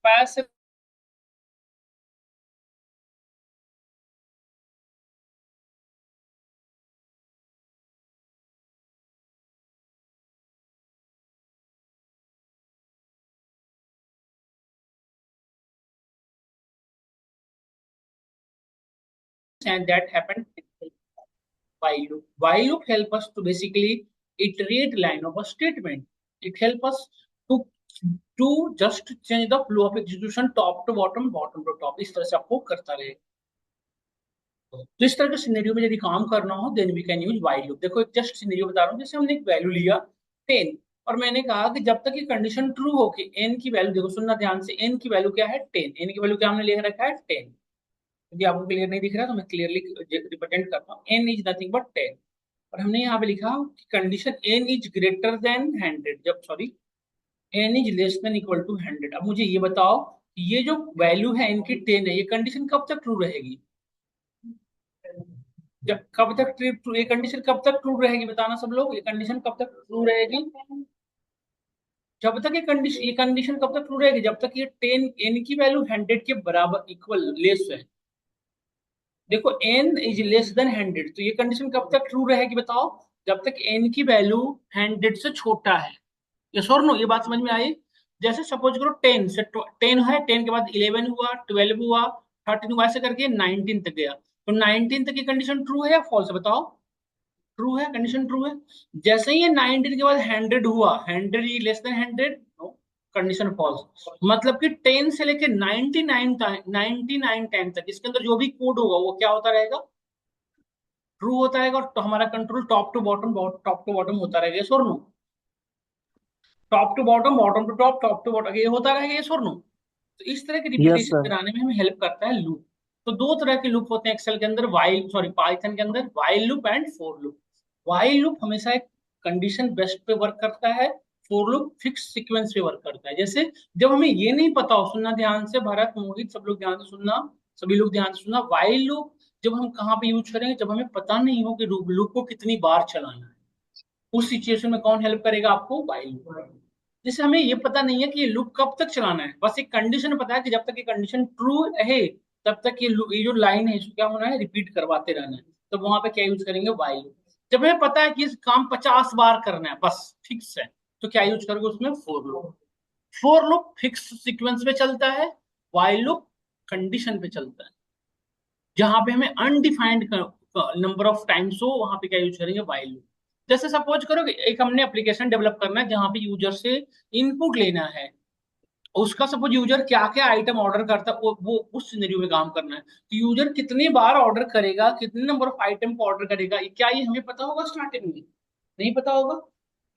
पैसे and that happened while loop. While loop help us to basically iterate line of a statement. It help us to just change the flow of execution top to bottom, bottom to top. इस तरह से आपको करता रहे। तो इस तरह के सिनेरियो में यदि काम करना हो then we can use while loop. देखो एक जस्ट सिनेरियो बता रहा हूँ, जैसे हमने एक वैल्यू लिया 10 और मैंने कहा कि जब तक ये कंडीशन ट्रू हो कि n की वैल्यू, देखो सुनना ध्यान से, n की वैल्यू क्या है 10, n की वैल्यू क्या हमने लिख रखा है 10। यदि आपको क्लियर नहीं दिख रहा तो मैं क्लियरली रिप्रेजेंट करता हूँ, n इज नथिंग बट 10। और हमने यहाँ पे लिखा कि condition n is greater than 100, जब sorry n is less than equal to 100। अब मुझे ये बताओ ये जो वैल्यू है n की 10 है, ये कंडीशन कब तक ट्रू रहेगी? जब कब तक ट्रू, ये कंडीशन कब तक ट्रू रहेगी बताना सब लोग, ये कंडीशन कब तक ट्रू रहेगी? जब तक ये कंडीशन कब तक ट्रू रहेगी? जब तक ये 10 n की वैल्यू 100 के बराबर इक्वल लेस है। देखो n इज लेस देन 100, तो ये कंडीशन कब तक ट्रू रहेगी बताओ? जब तक n की वैल्यू 100 से छोटा है। यस और नो, ये बात समझ में आई? जैसे सपोज करो 10 से 10 है, 10 के बाद 11 हुआ, 12 हुआ, 13 हुआ, ऐसे करके 19 तक गया, तो 19 तक की कंडीशन ट्रू है या फॉल्स है बताओ? ट्रू है, कंडीशन ट्रू है। जैसे ही ये 19 के बाद 100 हुआ, 100 लेस देन 100, कंडीशन फॉल्स। मतलब कि 10 से लेके 99 टाइम तक इसके अंदर जो भी कोड होगा वो क्या होता रहेगा? ट्रू होता रहेगा। और तो हमारा कंट्रोल टॉप टू बॉटम होता रहेगा। यस और no? Top to bottom, bottom to top, top to bottom, ये होता रहेगा। यस और नो? तो इस तरह की यस रिपीटेशन सर। कराने में हमें हेल्प करता है लूप। तो दो तरह के लूप होते हैं एक्सेल के अंदर, वाइल सॉरी पाइथन के अंदर, while loop and for loop. While loop हमेशा एक कंडीशन बेस्ट पे वर्क करता है, फोर लूप फिक्स सीक्वेंस पे वर्क करता है। जैसे जब हमें ये नहीं पता हो, सुनना ध्यान से, भरत मोहित सब लोग ध्यान से सुनना, सभी लोग ध्यान से सुनना, वाइल लूप जब हम कहाँ पे यूज करेंगे? जब हमें पता नहीं हो कि लूप को कितनी बार चलाना है, उस सिचुएशन में कौन हेल्प करेगा आपको? While loop. जैसे हमें ये पता नहीं है कि ये लूप कब तक चलाना है, बस एक कंडीशन पता है कि जब तक ये कंडीशन ट्रू है तब तक ये जो लाइन है इसको क्या होना है? रिपीट करवाते रहना है। तो वहां पे क्या यूज करेंगे? While loop. जब हमें पता है कि इस काम 50 बार करना है बस फिक्स है, तो क्या यूज करोगे उसमें? For loop. For loop fix sequence पे चलता है, वाइल लूप कंडीशन पे चलता है। जहां पे हमें अनडिफाइंड नंबर ऑफ टाइम्स हो वहां पे क्या यूज करेंगे? While loop. जैसे सपोज करो कि एक हमने एप्लीकेशन डेवलप करना है जहां पे यूजर से इनपुट लेना है, उसका सपोज यूजर क्या क्या आइटम ऑर्डर करता है वो उस सिनेरियो में काम करना है। तो यूजर कितनी बार ऑर्डर करेगा, कितने नंबर ऑफ आइटम को ऑर्डर करेगा, क्या ये हमें पता होगा स्टार्टिंग में? नहीं पता होगा।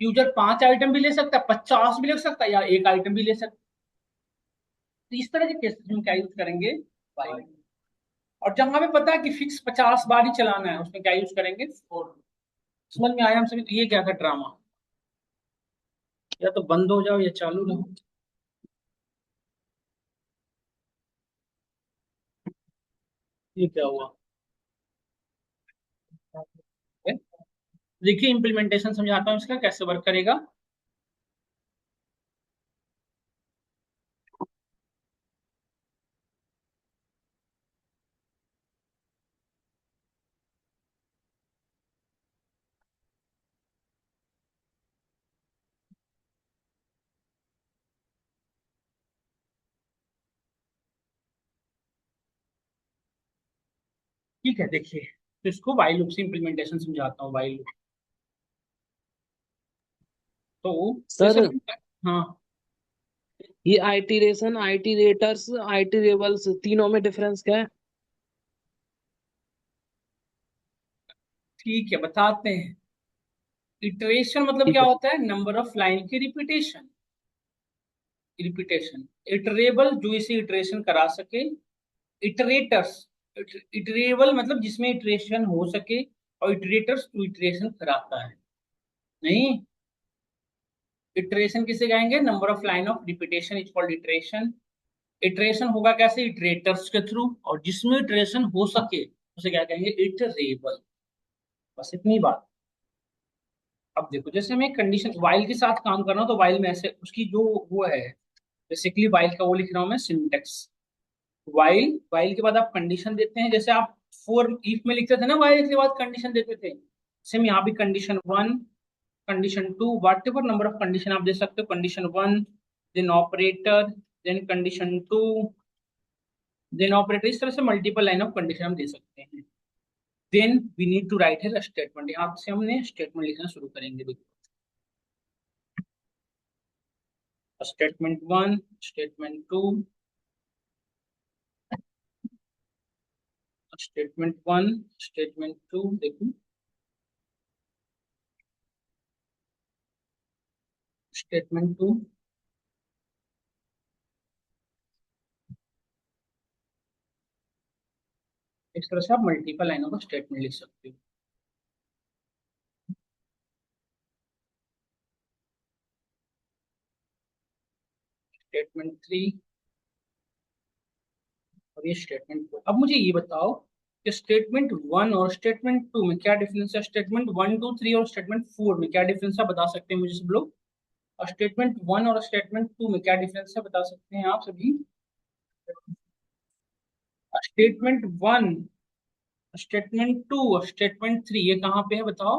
यूजर 5 आइटम भी ले सकता है, 50 भी ले सकता है, या एक आइटम भी ले सकता है। तो इस तरह के केसेस में क्या यूज करेंगे? वाइल। और जहां पे पता है कि फिक्स 50 बार ही चलाना है उसमें क्या यूज करेंगे? फोर। समझ में आया हम सभी? तो ये क्या था ड्रामा, या तो बंद हो जाओ या चालू रहो। ये क्या हुआ? देखिए इंप्लीमेंटेशन समझाता हूँ इसका कैसे वर्क करेगा। ठीक है देखिए, तो इसको वाइल लूप से इंप्लीमेंटेशन समझाता हूँ, वाइल लूप। तो जैसे सर हाँ ये आइटिरेशन, आइटिरेटर्स, आइटिरेबल्स तीनों में डिफरेंस क्या है? ठीक है बताते हैं। इटरेशन मतलब ठीक क्या है। होता है? नंबर ऑफ लाइन की रिपीटेशन। रिपीटेशन। इटरेबल जो इसे इटरेशन करा सके। इटरेटर्स, इटरेबल मतलब जिसमें इटरेशन हो सके, और इटरेटर्स जो इटरेशन कराता है। नहीं, इटरेशन किसे कहेंगे? Number of line of repetition is called iteration. Iteration होगा कैसे? इटरेटर्स के थ्रू, और जिसमें इटरेशन हो सके उसे क्या कहेंगे? इटरेबल। बस इतनी बात। अब देखो जैसे मैं कंडीशन वाइल के साथ काम कर रहा हूँ तो वाइल में ऐसे उसकी जो वो है बेसिकली वाइल का वो लिख रहा हूँ मैं सिंटेक्स। वाइल वाइल के बाद आप कंडीशन देते हैं, जैसे आप फोर इफ में लिखते थे ना, वाइल के बाद कंडीशन देते थे, सेम यहाँ भी condition one, condition two, whatever number of condition आप दे सकते हो, condition one, then operator, then condition two, then operator, इस तरह से मल्टीपल लाइन ऑफ कंडीशन हम दे सकते हैं। Then we need to write है स्टेटमेंट, यहाँ से हमने स्टेटमेंट लिखना शुरू करेंगे। देखो statement one, statement two, statement one, statement two, देखो स्टेटमेंट टू, इस तरह से आप मल्टीपल लाइनों का स्टेटमेंट लिख सकते हो। स्टेटमेंट थ्री और ये स्टेटमेंट फोर। अब मुझे ये बताओ कि स्टेटमेंट वन और स्टेटमेंट टू में क्या डिफरेंस है, स्टेटमेंट वन टू थ्री और स्टेटमेंट फोर में क्या डिफरेंस है बता सकते हैं मुझे सब लोग। और स्टेटमेंट वन और स्टेटमेंट टू में क्या डिफरेंस है बता सकते हैं आप सभी। स्टेटमेंट वन, स्टेटमेंट टू और स्टेटमेंट थ्री ये कहाँ पे है बताओ।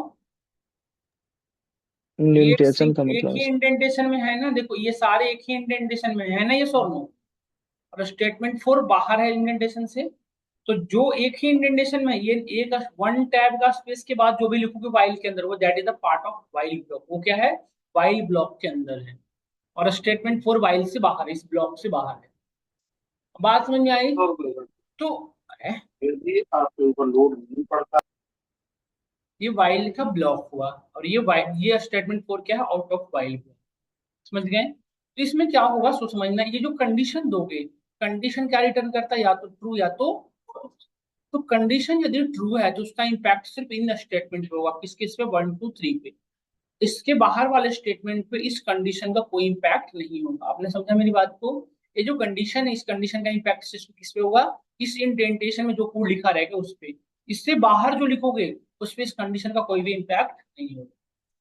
ये इंडेंटेशन का एक मतलब ही इंडेंटेशन में है ना, देखो ये सारे एक ही इंडेंटेशन में है ना, ये सोनो। और स्टेटमेंट फोर बाहर है इंडेंटेशन से। तो जो एक ही इंडेंटेशन में ये एक वन टैब का स्पेस के बाद जो भी लिखोगे वाइल के अंदर वो that is the part of while block, वो क्या है, वाइल ब्लॉक के अंदर है। और स्टेटमेंट फोर वाइल से बाहर है, इस ब्लॉक से बाहर है। बात समझ में आई। तो है, फिर भी आपके ऊपर लोड नहीं पड़ता। ये वाइल का ब्लॉक हुआ और ये वाइल, ये स्टेटमेंट फोर क्या है, आउट ऑफ वाइल ब्लॉक। समझ गए। तो इसमें क्या होगा सो समझना, ये जो कंडीशन दोगे, कंडीशन क्या रिटर्न करता है, या तो ट्रू या तो false। तो कंडीशन यदि ट्रू है तो उसका इंपैक्ट सिर्फ इन स्टेटमेंट पे होगा, किस किस पे, वन टू थ्री पे। इसके बाहर वाले स्टेटमेंट पे इस कंडीशन का कोई इंपैक्ट नहीं होगा। आपने समझा मेरी बात को। ये जो कंडीशन है इस कंडीशन का इंपैक्ट किस पे होगा, इस इंडेंटेशन में जो कोड लिखा रहेगा उस पे। इससे बाहर जो लिखोगे उस पे इस कंडीशन का कोई भी इंपैक्ट नहीं होगा।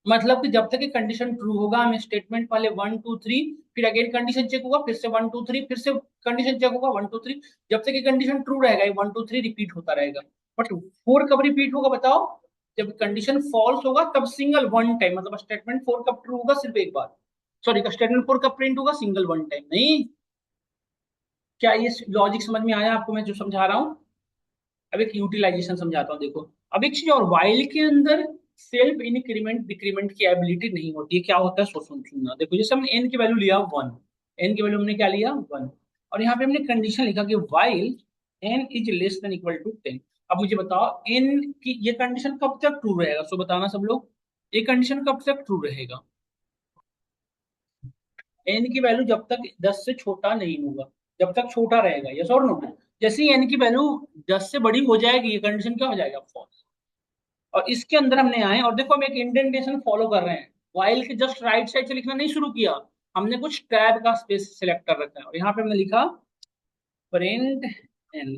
मतलब कि जब तक ये कंडीशन ट्रू होगा हम स्टेटमेंट पहले वन टू थ्री, फिर अगेन कंडीशन चेक होगा, फिर से वन टू थ्री, फिर से कंडीशन चेक होगा वन टू थ्री। जब तक ये कंडीशन ट्रू रहेगा ये वन टू थ्री रिपीट होता रहेगा। बट फोर कब रिपीट होगा बताओ, जब कंडीशन फॉल्स होगा तब सिंगल वन टाइम, मतलब स्टेटमेंट फोर कब ट्रू होगा, सिर्फ एक बार। सॉरी, स्टेटमेंट फोर कब प्रिंट होगा, सिंगल वन टाइम नहीं। क्या ये लॉजिक समझ में आया आपको मैं जो समझा रहा हूँ। अब एक यूटिलाइजेशन समझाता हूँ, देखो। अब एक चीज और, वाइल के अंदर सेल्फ इंक्रीमेंट डिक्रीमेंट की एबिलिटी नहीं होती है। क्या होता है सो सुनना, देखो जैसे हमने एन की वैल्यू लिया वन, एन की वैल्यू हमने क्या लिया वन, और यहाँ पे हमने कंडीशन लिखा कि while n is less than equal to ten. अब मुझे बताओ एन की ये कंडीशन कब तक ट्रू रहेगा, सो बताना सब लोग, ये कंडीशन कब तक ट्रू रहेगा। एन की वैल्यू जब तक 10 से छोटा नहीं होगा, जब तक छोटा रहेगा, यस और नो। जैसे ही एन की वैल्यू 10 से बड़ी हो जाएगी ये कंडीशन क्या हो जाएगा, फॉल्स। और इसके अंदर हमने आए और देखो हम एक इंडेंटेशन फॉलो कर रहे हैं, वाइल के जस्ट राइट साइड से लिखना नहीं शुरू किया, हमने कुछ टैब का स्पेस सिलेक्ट कर रखा है और यहाँ पे हमने लिखा प्रिंट एन।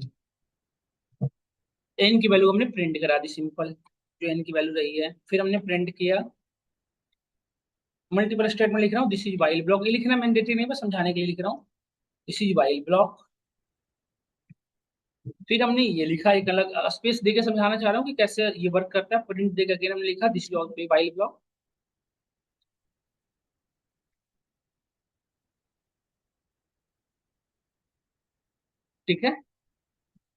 एन की वैल्यू हमने प्रिंट करा दी सिंपल, जो एन की वैल्यू रही है, फिर हमने प्रिंट किया। मल्टीपल स्टेटमेंट लिख रहा हूँ, दिस इज वाइल ब्लॉक, ये लिखना मैंडेटरी नहीं, बस समझाने के लिए लिख रहा हूँ, दिस इज वाइल ब्लॉक। फिर हमने ये लिखा, एक अलग स्पेस देके समझाना चाह रहा हूँ कि कैसे ये वर्क करता है, प्रिंट देकर के हमने लिखा दिस इज वाइल ब्लॉक। ठीक है,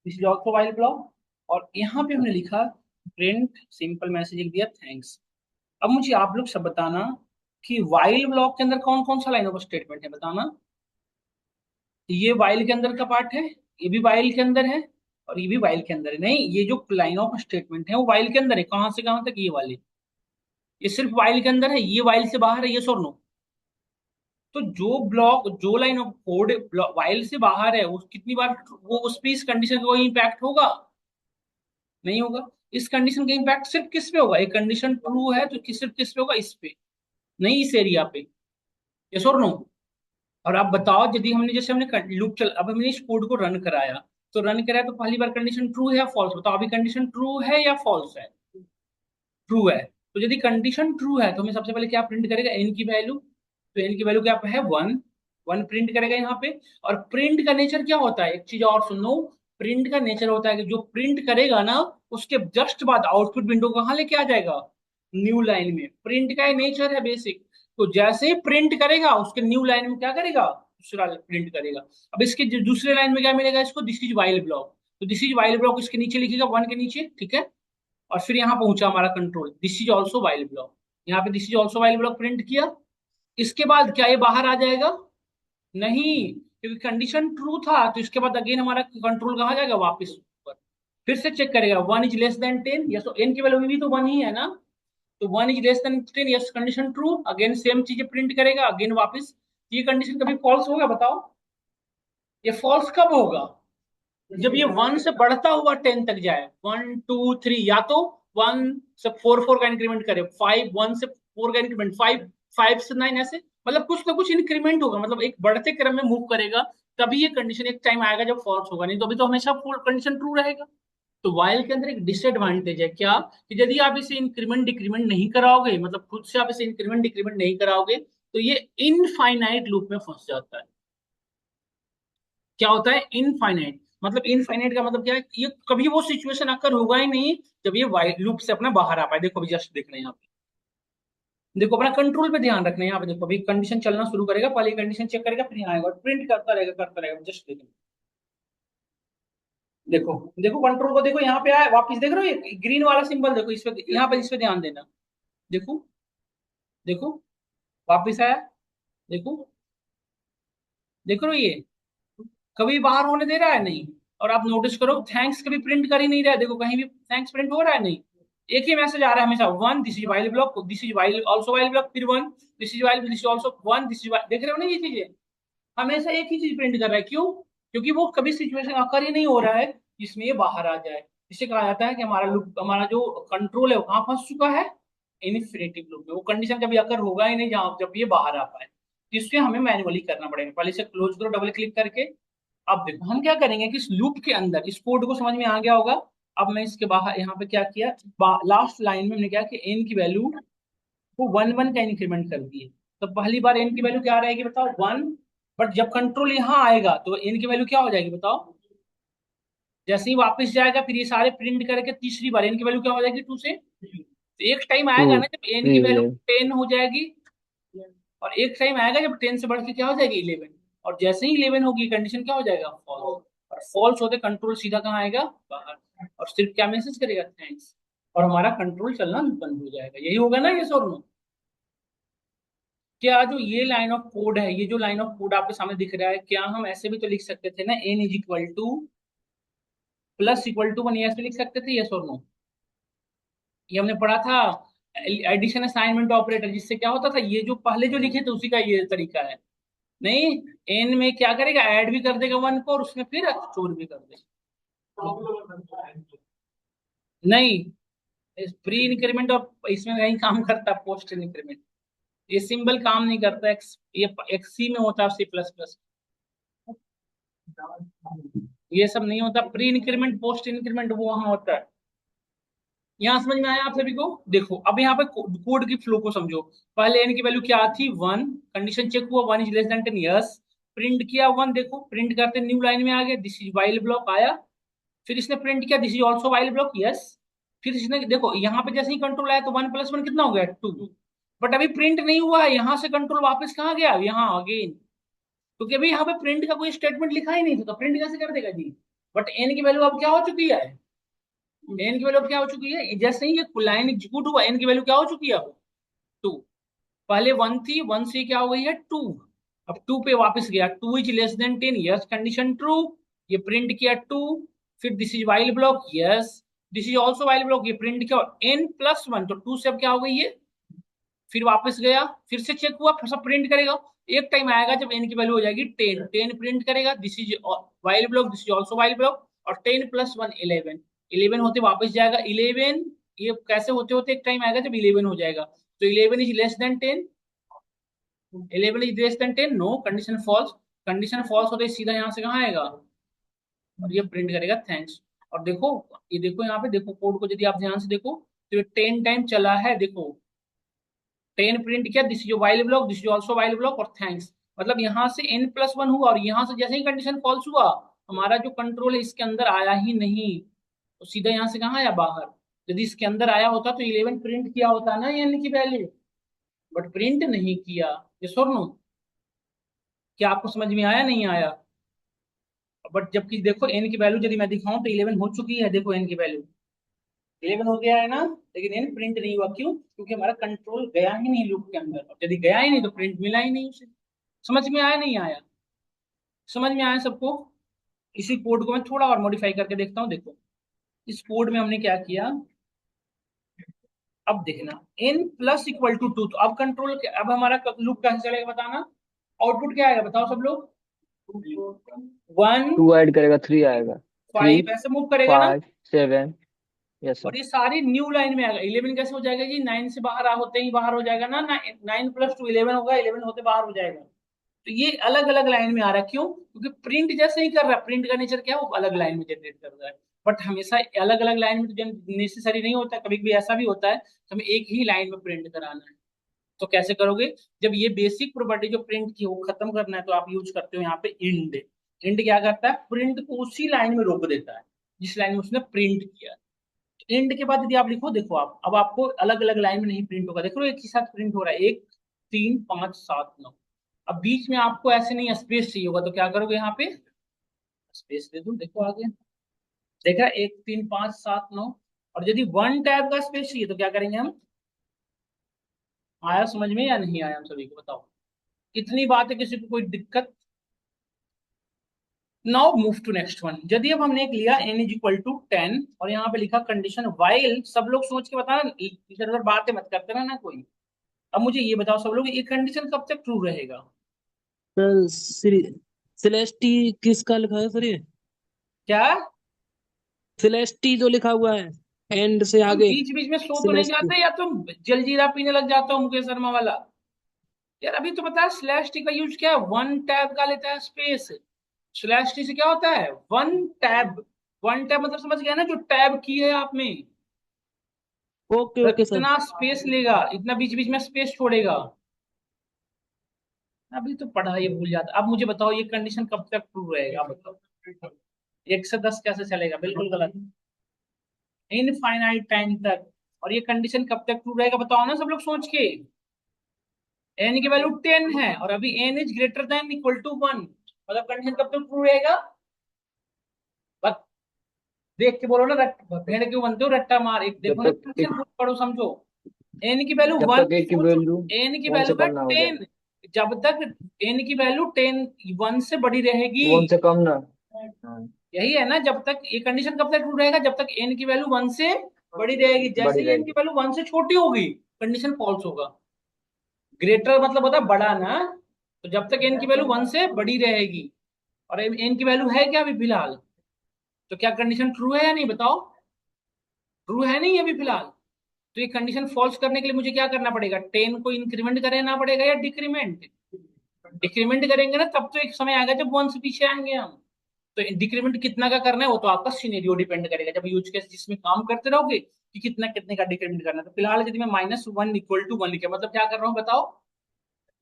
this is also while block. और यहाँ पे हमने लिखा प्रिंट सिंपल मैसेज लिख दिया थैंक्स। अब मुझे आप लोग सब बताना कि वाइल ब्लॉक के अंदर कौन कौन सा लाइन ऑफ स्टेटमेंट है बताना। ये वाइल के अंदर का पार्ट है, ये भी वाइल के अंदर है, और ये भी वाइल के अंदर है। नहीं, ये जो लाइन ऑफ स्टेटमेंट है वो वाइल के अंदर है, कहां से कहां तक, ये वाले, ये सिर्फ वाइल के अंदर है, ये वाइल से बाहर है, ये और नो। तो जो ब्लॉक, जो लाइन ऑफ कोड वाइल से बाहर है उस कितनी बार वो उस पे इस कंडीशन का कोई इंपैक्ट होगा, नहीं होगा। इस कंडीशन का इंपैक्ट सिर्फ किस पे होगा, एक कंडीशन ट्रू है तो सिर्फ किस पे होगा, इस पे, नहीं इस एरिया पे, यस और नो। और आप बताओ यदि हमने जैसे हमने लूप चल, अब हमने इस कोड को रन कराया, तो रन कराया तो पहली बार कंडीशन ट्रू है या फॉल्स, बताओ अभी कंडीशन ट्रू है या फॉल्स है, ट्रू है। तो यदि कंडीशन ट्रू है तो हमें सबसे पहले क्या प्रिंट करेगा, एन की वैल्यू। तो एन की वैल्यू क्या है, वन। वन प्रिंट करेगा यहाँ पे। और प्रिंट का नेचर क्या होता है, एक चीज और सुनो। प्रिंट का नेचर होता है कि जो प्रिंट करेगा ना, उसके जस्ट बाद आउटपुट विंडो कहाँ लेके आ जाएगा, न्यू लाइन में। प्रिंट का नेचर है बेसिक। तो जैसे ही प्रिंट करेगा उसके न्यू लाइन में क्या करेगा, दूसरा प्रिंट करेगा। अब इसके दूसरे लाइन में क्या मिलेगा इसको, दिस इज वाइल ब्लॉक। तो दिस इज वाइल ब्लॉक इसके नीचे लिखेगा, वन के नीचे, ठीक है। और फिर यहाँ पहुंचा हमारा control, this is also while block. यहाँ पे this is also while block print किया। इसके बाद क्या ये बाहर आ जाएगा, नहीं, क्योंकि कंडीशन ट्रू था। तो इसके बाद अगेन हमारा कंट्रोल कहाँ जाएगा, वापस ऊपर। फिर से चेक करेगा, one is less than ten, yes, n की वैल्यू भी तो वन ही है ना। तो one is less than ten, yes, condition true. Again same चीजें प्रिंट करेगा, अगेन वापस। ये कंडीशन कभी फॉल्स होगा, बताओ। ये फॉल्स कब होगा, जब ये वन से बढ़ता हुआ टेन तक जाए, वन टू थ्री, या तो वन से फोर, फोर का इंक्रीमेंट करे, फाइव, वन से फोर का इंक्रीमेंट, फाइव, फाइव से नाइन, ऐसे मतलब कुछ ना कुछ इंक्रीमेंट होगा, मतलब एक बढ़ते क्रम में मूव करेगा। तभी ये कंडीशन एक टाइम आएगा जब फॉल्स होगा, नहीं तो अभी तो हमेशा फुल कंडीशन ट्रू रहेगा। तो वाइल के अंदर एक डिसएडवांटेज है क्या, कि यदि आप इसे इंक्रीमेंट डिक्रीमेंट नहीं कराओगे, मतलब खुद से आप इसे इंक्रीमेंट डिक्रीमेंट नहीं कराओगे, तो ये इनफाइनाइट लूप में फंस जाता है। क्या होता है, इनफाइनाइट। मतलब इनफाइनाइट का मतलब क्या है, ये कभी वो सिचुएशन आकर होगा ही नहीं जब ये वाइल लूप से अपना बाहर आ पाए। देखो अभी जस्ट देख रहे हैं यहाँ पे, देखो अपना कंट्रोल पे ध्यान रखना है। यहाँ पे देखो अभी कंडीशन चलना शुरू करेगा, पहले कंडीशन चेक करेगा, फिर यहाँ आएगा और प्रिंट करता रहेगा, जस्ट देखो। देखो देखो कंट्रोल को देखो, यहाँ पे आया वापस, देख रहे हो ये ग्रीन वाला सिंबल, देखो इस पे, यहाँ पे इस पे ध्यान देना। देखो, देखो, वापस आया, देखो, देख रहे हो ये कभी बाहर होने दे रहा है, नहीं। और आप नोटिस करो, थैंक्स कभी प्रिंट कर ही नहीं रहा है, देखो कहीं भी थैंक्स प्रिंट हो रहा है, नहीं। एक ही मैसेज आ रहा है हमेशा, one, this is while block, this is while also while block, फिर one, this is while, this is also one, this is, देख रहे हो ना ये चीजें, हमेशा एक ही चीज प्रिंट कर रहा है, क्यों, क्योंकि वो कभी सिचुएशन आकर ही नहीं हो रहा है जिसमें ये बाहर आ जाए। इसे कहा जाता है कि हमारा लूप, हमारा जो कंट्रोल है वो कहाँ फंस चुका है, इन्फिनिटिव लूप में। वो कंडीशन कभी आकर होगा ही नहीं जहां जब ये बाहर आ पाए। तो इसलिए हमें मैन्युअली करना पड़ेगा, पहले इसे क्लोज करो डबल क्लिक करके। अब देखो हम क्या करेंगे कि इस लूप के अंदर, इस कोड को समझ में आ गया होगा। अब मैं इसके बाहर यहाँ पे क्या किया, लास्ट लाइन में हमने क्या कि एन की वैल्यू को वन वन का इंक्रीमेंट कर दिए। तो पहली बार एन की वैल्यू क्या रहेगी बताओ, वन। बट जब कंट्रोल यहाँ आएगा तो एन की वैल्यू क्या हो जाएगी बताओ, जैसे ही वापस जाएगा फिर ये सारे प्रिंट करके तीसरी बार एन की वैल्यू क्या हो जाएगी, टू से। तो एक टाइम टू, आएगा ना जब एन की वैल्यू ये 10 हो जाएगी, और एक टाइम आएगा जब 10 से बढ़ के क्या हो जाएगी, 11। और जैसे ही 11 होगी कंडीशन क्या हो जाएगा, फॉल्स। और फॉल्स होते कंट्रोल सीधा कहाँ आएगा, बाहर। और सिर्फ क्या मैसेज करेगा, थैंक्स। और हमारा कंट्रोल चलना बंद हो जाएगा। यही होगा ना, ये और नो। क्या जो ये लाइन ऑफ कोड है, ये जो लाइन ऑफ कोड आपके सामने दिख रहा है, क्या हम ऐसे भी तो लिख सकते थे ना, n is equal to plus equal to one, ऐसे लिख सकते थे, यस और नो। ये हमने पढ़ा था, एडिशन असाइनमेंट ऑपरेटर, जिससे क्या होता था, ये जो पहले जो लिखे थे उसी का ये तरीका है। नहीं, एन में क्या करेगा, ऐड भी कर देगा वन को, और उसमें फिर स्टोर भी कर देगा। नहीं, प्री इंक्रीमेंट और इसमें नहीं काम करता, पोस्ट इंक्रीमेंट। ये सिंबल काम नहीं करता, ये एक्सी में होता है, सी प्लस प्लस। ये सब नहीं होता, प्री इंक्रीमेंट पोस्ट इंक्रीमेंट वो वहां होता है। यहाँ समझ में आया आप सभी को। देखो अब यहाँ पे कोड की फ्लो को समझो। पहले एन की वैल्यू क्या थी, वन। कंडीशन चेक हुआ, one is less than ten, yes. Print किया वन, देखो प्रिंट करते न्यू लाइन में आ गया, दिस इज वाइल ब्लॉक आया। फिर इसने प्रिंट किया, this is also while block, yes. फिर इसने देखो यहाँ पे जैसे ही कंट्रोल आया तो वन प्लस वन कितना हो गया, टू। बट अभी प्रिंट नहीं हुआ है, यहाँ से कंट्रोल वापस कहाँ गया, यहाँ अगेन। क्योंकि अभी यहाँ पे प्रिंट का कोई स्टेटमेंट लिखा ही नहीं था, तो प्रिंट कैसे कर देगा जी। बट एन की वैल्यू अब क्या हो चुकी है, एन की वैल्यू क्या हो चुकी है, जैसे ही ये लाइन एग्जीक्यूट हुआ एन की वैल्यू क्या हो चुकी है अब, टू। पहले वन थी, वन से क्या हो गई है, टू। अब टू पे वापस गया, two is less than ten, yes, condition true. ये प्रिंट किया टू। फिर this is while block, yes. This is also while block, ये प्रिंट किया, और एन प्लस वन, तो टू से अब क्या हो गई है। फिर वापस गया, फिर से चेक हुआ, फिर सब प्रिंट करेगा। एक टाइम आएगा जब एन की वैल्यू हो जाएगी टेन, टेन प्रिंट करेगा, this is while block, this is also while block. और टेन प्लस वन, 11। 11 होते वापस जाएगा 11। ये कैसे होते होते एक टाइम आएगा जब 11 हो जाएगा। तो 11 is less than 10, 11 is less than 10, no, condition false. Condition false होते ही सीधा यहाँ से कहाँ आएगा, और ये प्रिंट करेगा थैंक्स। और देखो, ये देखो यहाँ पे देखो कोड को, यदि आप ध्यान से देखो, तो ये 10 टाइम चला है, देखो 10 प्रिंट किया, this is while block, this is also while block, और थैंक्स। मतलब यहाँ से n+1 हुआ, और यहाँ से जैसे ही कंडीशन फॉल्स हुआ, हमारा जो कंट्रोल है इसके अंदर आया ही नहीं, तो सीधा यहाँ से कहाँ आया, बाहर। यदि इसके अंदर आया होता तो 11 प्रिंट किया होता ना n की वैल्यू, बट प्रिंट नहीं किया। ये और नो, क्या आपको समझ में आया नहीं आया? बट जबकि देखो n की वैल्यू यदि मैं दिखाऊं तो 11 हो चुकी है, देखो n की वैल्यू 11 हो गया है ना, लेकिन n प्रिंट नहीं हुआ, क्यों? क्योंकि हमारा कंट्रोल गया ही नहीं लूप के अंदर, और यदि गया ही नहीं तो प्रिंट मिला ही नहीं उसे। समझ में आया नहीं आया? समझ में आया सबको? इसी कोड को मैं थोड़ा और मॉडिफाई करके देखता हूँ, देखो इस कोड में हमने क्या किया, अब देखना n+=2, तो अब कंट्रोल, अब हमारा लूप कैसे चलेगा बताना, आउटपुट क्या आएगा बताओ सब लोग, 1 2 ऐड करेगा 3 आएगा। 3 5 ऐसे मूव करेगा ना, 5 7। Yes sir. और ये सारी न्यू लाइन में आएगा। 11 कैसे हो जाएगा जी, 9 से बाहर होते ही बाहर हो जाएगा ना, 9+2 11 होगा, 11 होते बाहर हो जाएगा। तो ये अलग अलग लाइन में आ रहा है, क्यों? क्योंकि प्रिंट जैसे ही कर रहा है, प्रिंट का नेचर क्या है, वो अलग लाइन में जनरेट कर रहा है। बट हमेशा अलग अलग लाइन में तो नेसेसरी नहीं होता, कभी कभी ऐसा भी होता है कि हमें एक ही लाइन में प्रिंट कराना है। तो कैसे करोगे, जब ये बेसिक प्रॉपर्टी जो प्रिंट की वो खत्म करना है, तो आप यूज करते हो यहाँ पे इंड। इंड क्या करता है, प्रिंट को उसी लाइन में रोक देता है जिस लाइन में उसने प्रिंट किया। इंड के बाद यदि आप लिखो, देखो आप अब आपको अलग अलग लाइन में नहीं प्रिंट होगा, देखो एक ही साथ प्रिंट हो रहा है, 1 3 5 7 9। अब बीच में आपको ऐसे नहीं स्पेस चाहिए होगा, तो क्या करोगे, यहाँ पे स्पेस दे दो, देखो आगे देखा, 1 3 5 7 9। और यदि वन टैब का स्पेस चाहिए तो क्या करेंगे हम, आया समझ में या नहीं आया, हम सभी को बताओ, कितनी बात है, किसी को कोई दिक्कत? Now move to next one. यदि अब हमने एक लिया n=10, और यहाँ पे लिखा कंडीशन वाइल, सब लोग सोच के बताना, इधर उधर बातें मत करते रहना कोई। अब मुझे ये बताओ सब लोग, ये कंडीशन कब तक ट्रू रहेगा? सर सेलेस्टी किसका लिखा है सर ये? क्या? सेलेस्टी जो लिखा हुआ है एंड से तुम आगे। बीच बीच में सो तो नहीं सेलेस्टी। जाते, या तुम जलजीरा पीने लग जाते हो मुकेश शर्मा वाला? यार अभी तो पता है स्लैश टी का यूज क्या है, वन टैब का लेता है स्पेस। स्लैश टी से क्या होता है, वन टैब। वन टैब मतलब समझ गया ना, जो टैब की है आप में, ओके तो ओके सर। इतना स्पेस लेगा, इतना बीच बीच में स्पेस छोड़ेगा। अभी तो पढ़ा ये भूल जाता। अब मुझे बताओ ये कंडीशन कब तक ट्रू रहेगा, आप बताओ। 1 से 10 कैसे चलेगा, बिल्कुल गलत, इनफाइनाइट टाइम तक। और ये कंडीशन कब तक ट्रू रहेगा बताओ ना सब लोग सोच के। n की वैल्यू 10 है, और अभी n is greater than equal to 1, मतलब कंडीशन कब तक ट्रू रहेगा? बस देख के बोलो ना, भेड़ क्यों बनते हो रट्टा मार, एक जब देखो ना तक कंडीशन पूरी पढ़ो समझो। n की वैल्यू जब 1, तक एक की सोचो, वैल्यू n की 1 से वैल्यू है कम ना हो जाए। 10, जब तक n की वैल्यू 10 1 से बड़ी रहेगी। 1 से कम ना। हाँ, यही है ना, जब तक ये कंडीशन कब तक ट्रू रहेगा, जब तक n की वैल्यू 1 से बड़ी रहेगी। जैसे बड़ी ही n की रहेगी। वैल्यू 1 से छोटी होगी, कंडीशन फॉल्स होगा। ग्रेटर मतलब होता है बड़ा ना, तो जब तक n की वैल्यू 1 से बड़ी रहेगी, और n की वैल्यू है क्या अभी फिलहाल, तो क्या कंडीशन ट्रू है या नहीं बताओ? ट्रू है नहीं अभी फिलहाल। तो ये कंडीशन फॉल्स करने के लिए मुझे क्या करना पड़ेगा, 10 को इंक्रीमेंट करना पड़ेगा या डिक्रीमेंट? डिक्रीमेंट करेंगे ना, तब तो एक समय आएगा जब 1 से पीछे आएंगे हम। तो डिक्रीमेंट कितना का करना है, वो तो आपका सिनेरियो डिपेंड करेगा, जब यूज केस जिसमें काम करते रहोगे कि कितना कितने का डिक्रीमेंट करना है। तो फिलहाल यदि मैं -1 = 1 लिखा, मतलब क्या कर रहा हूँ बताओ,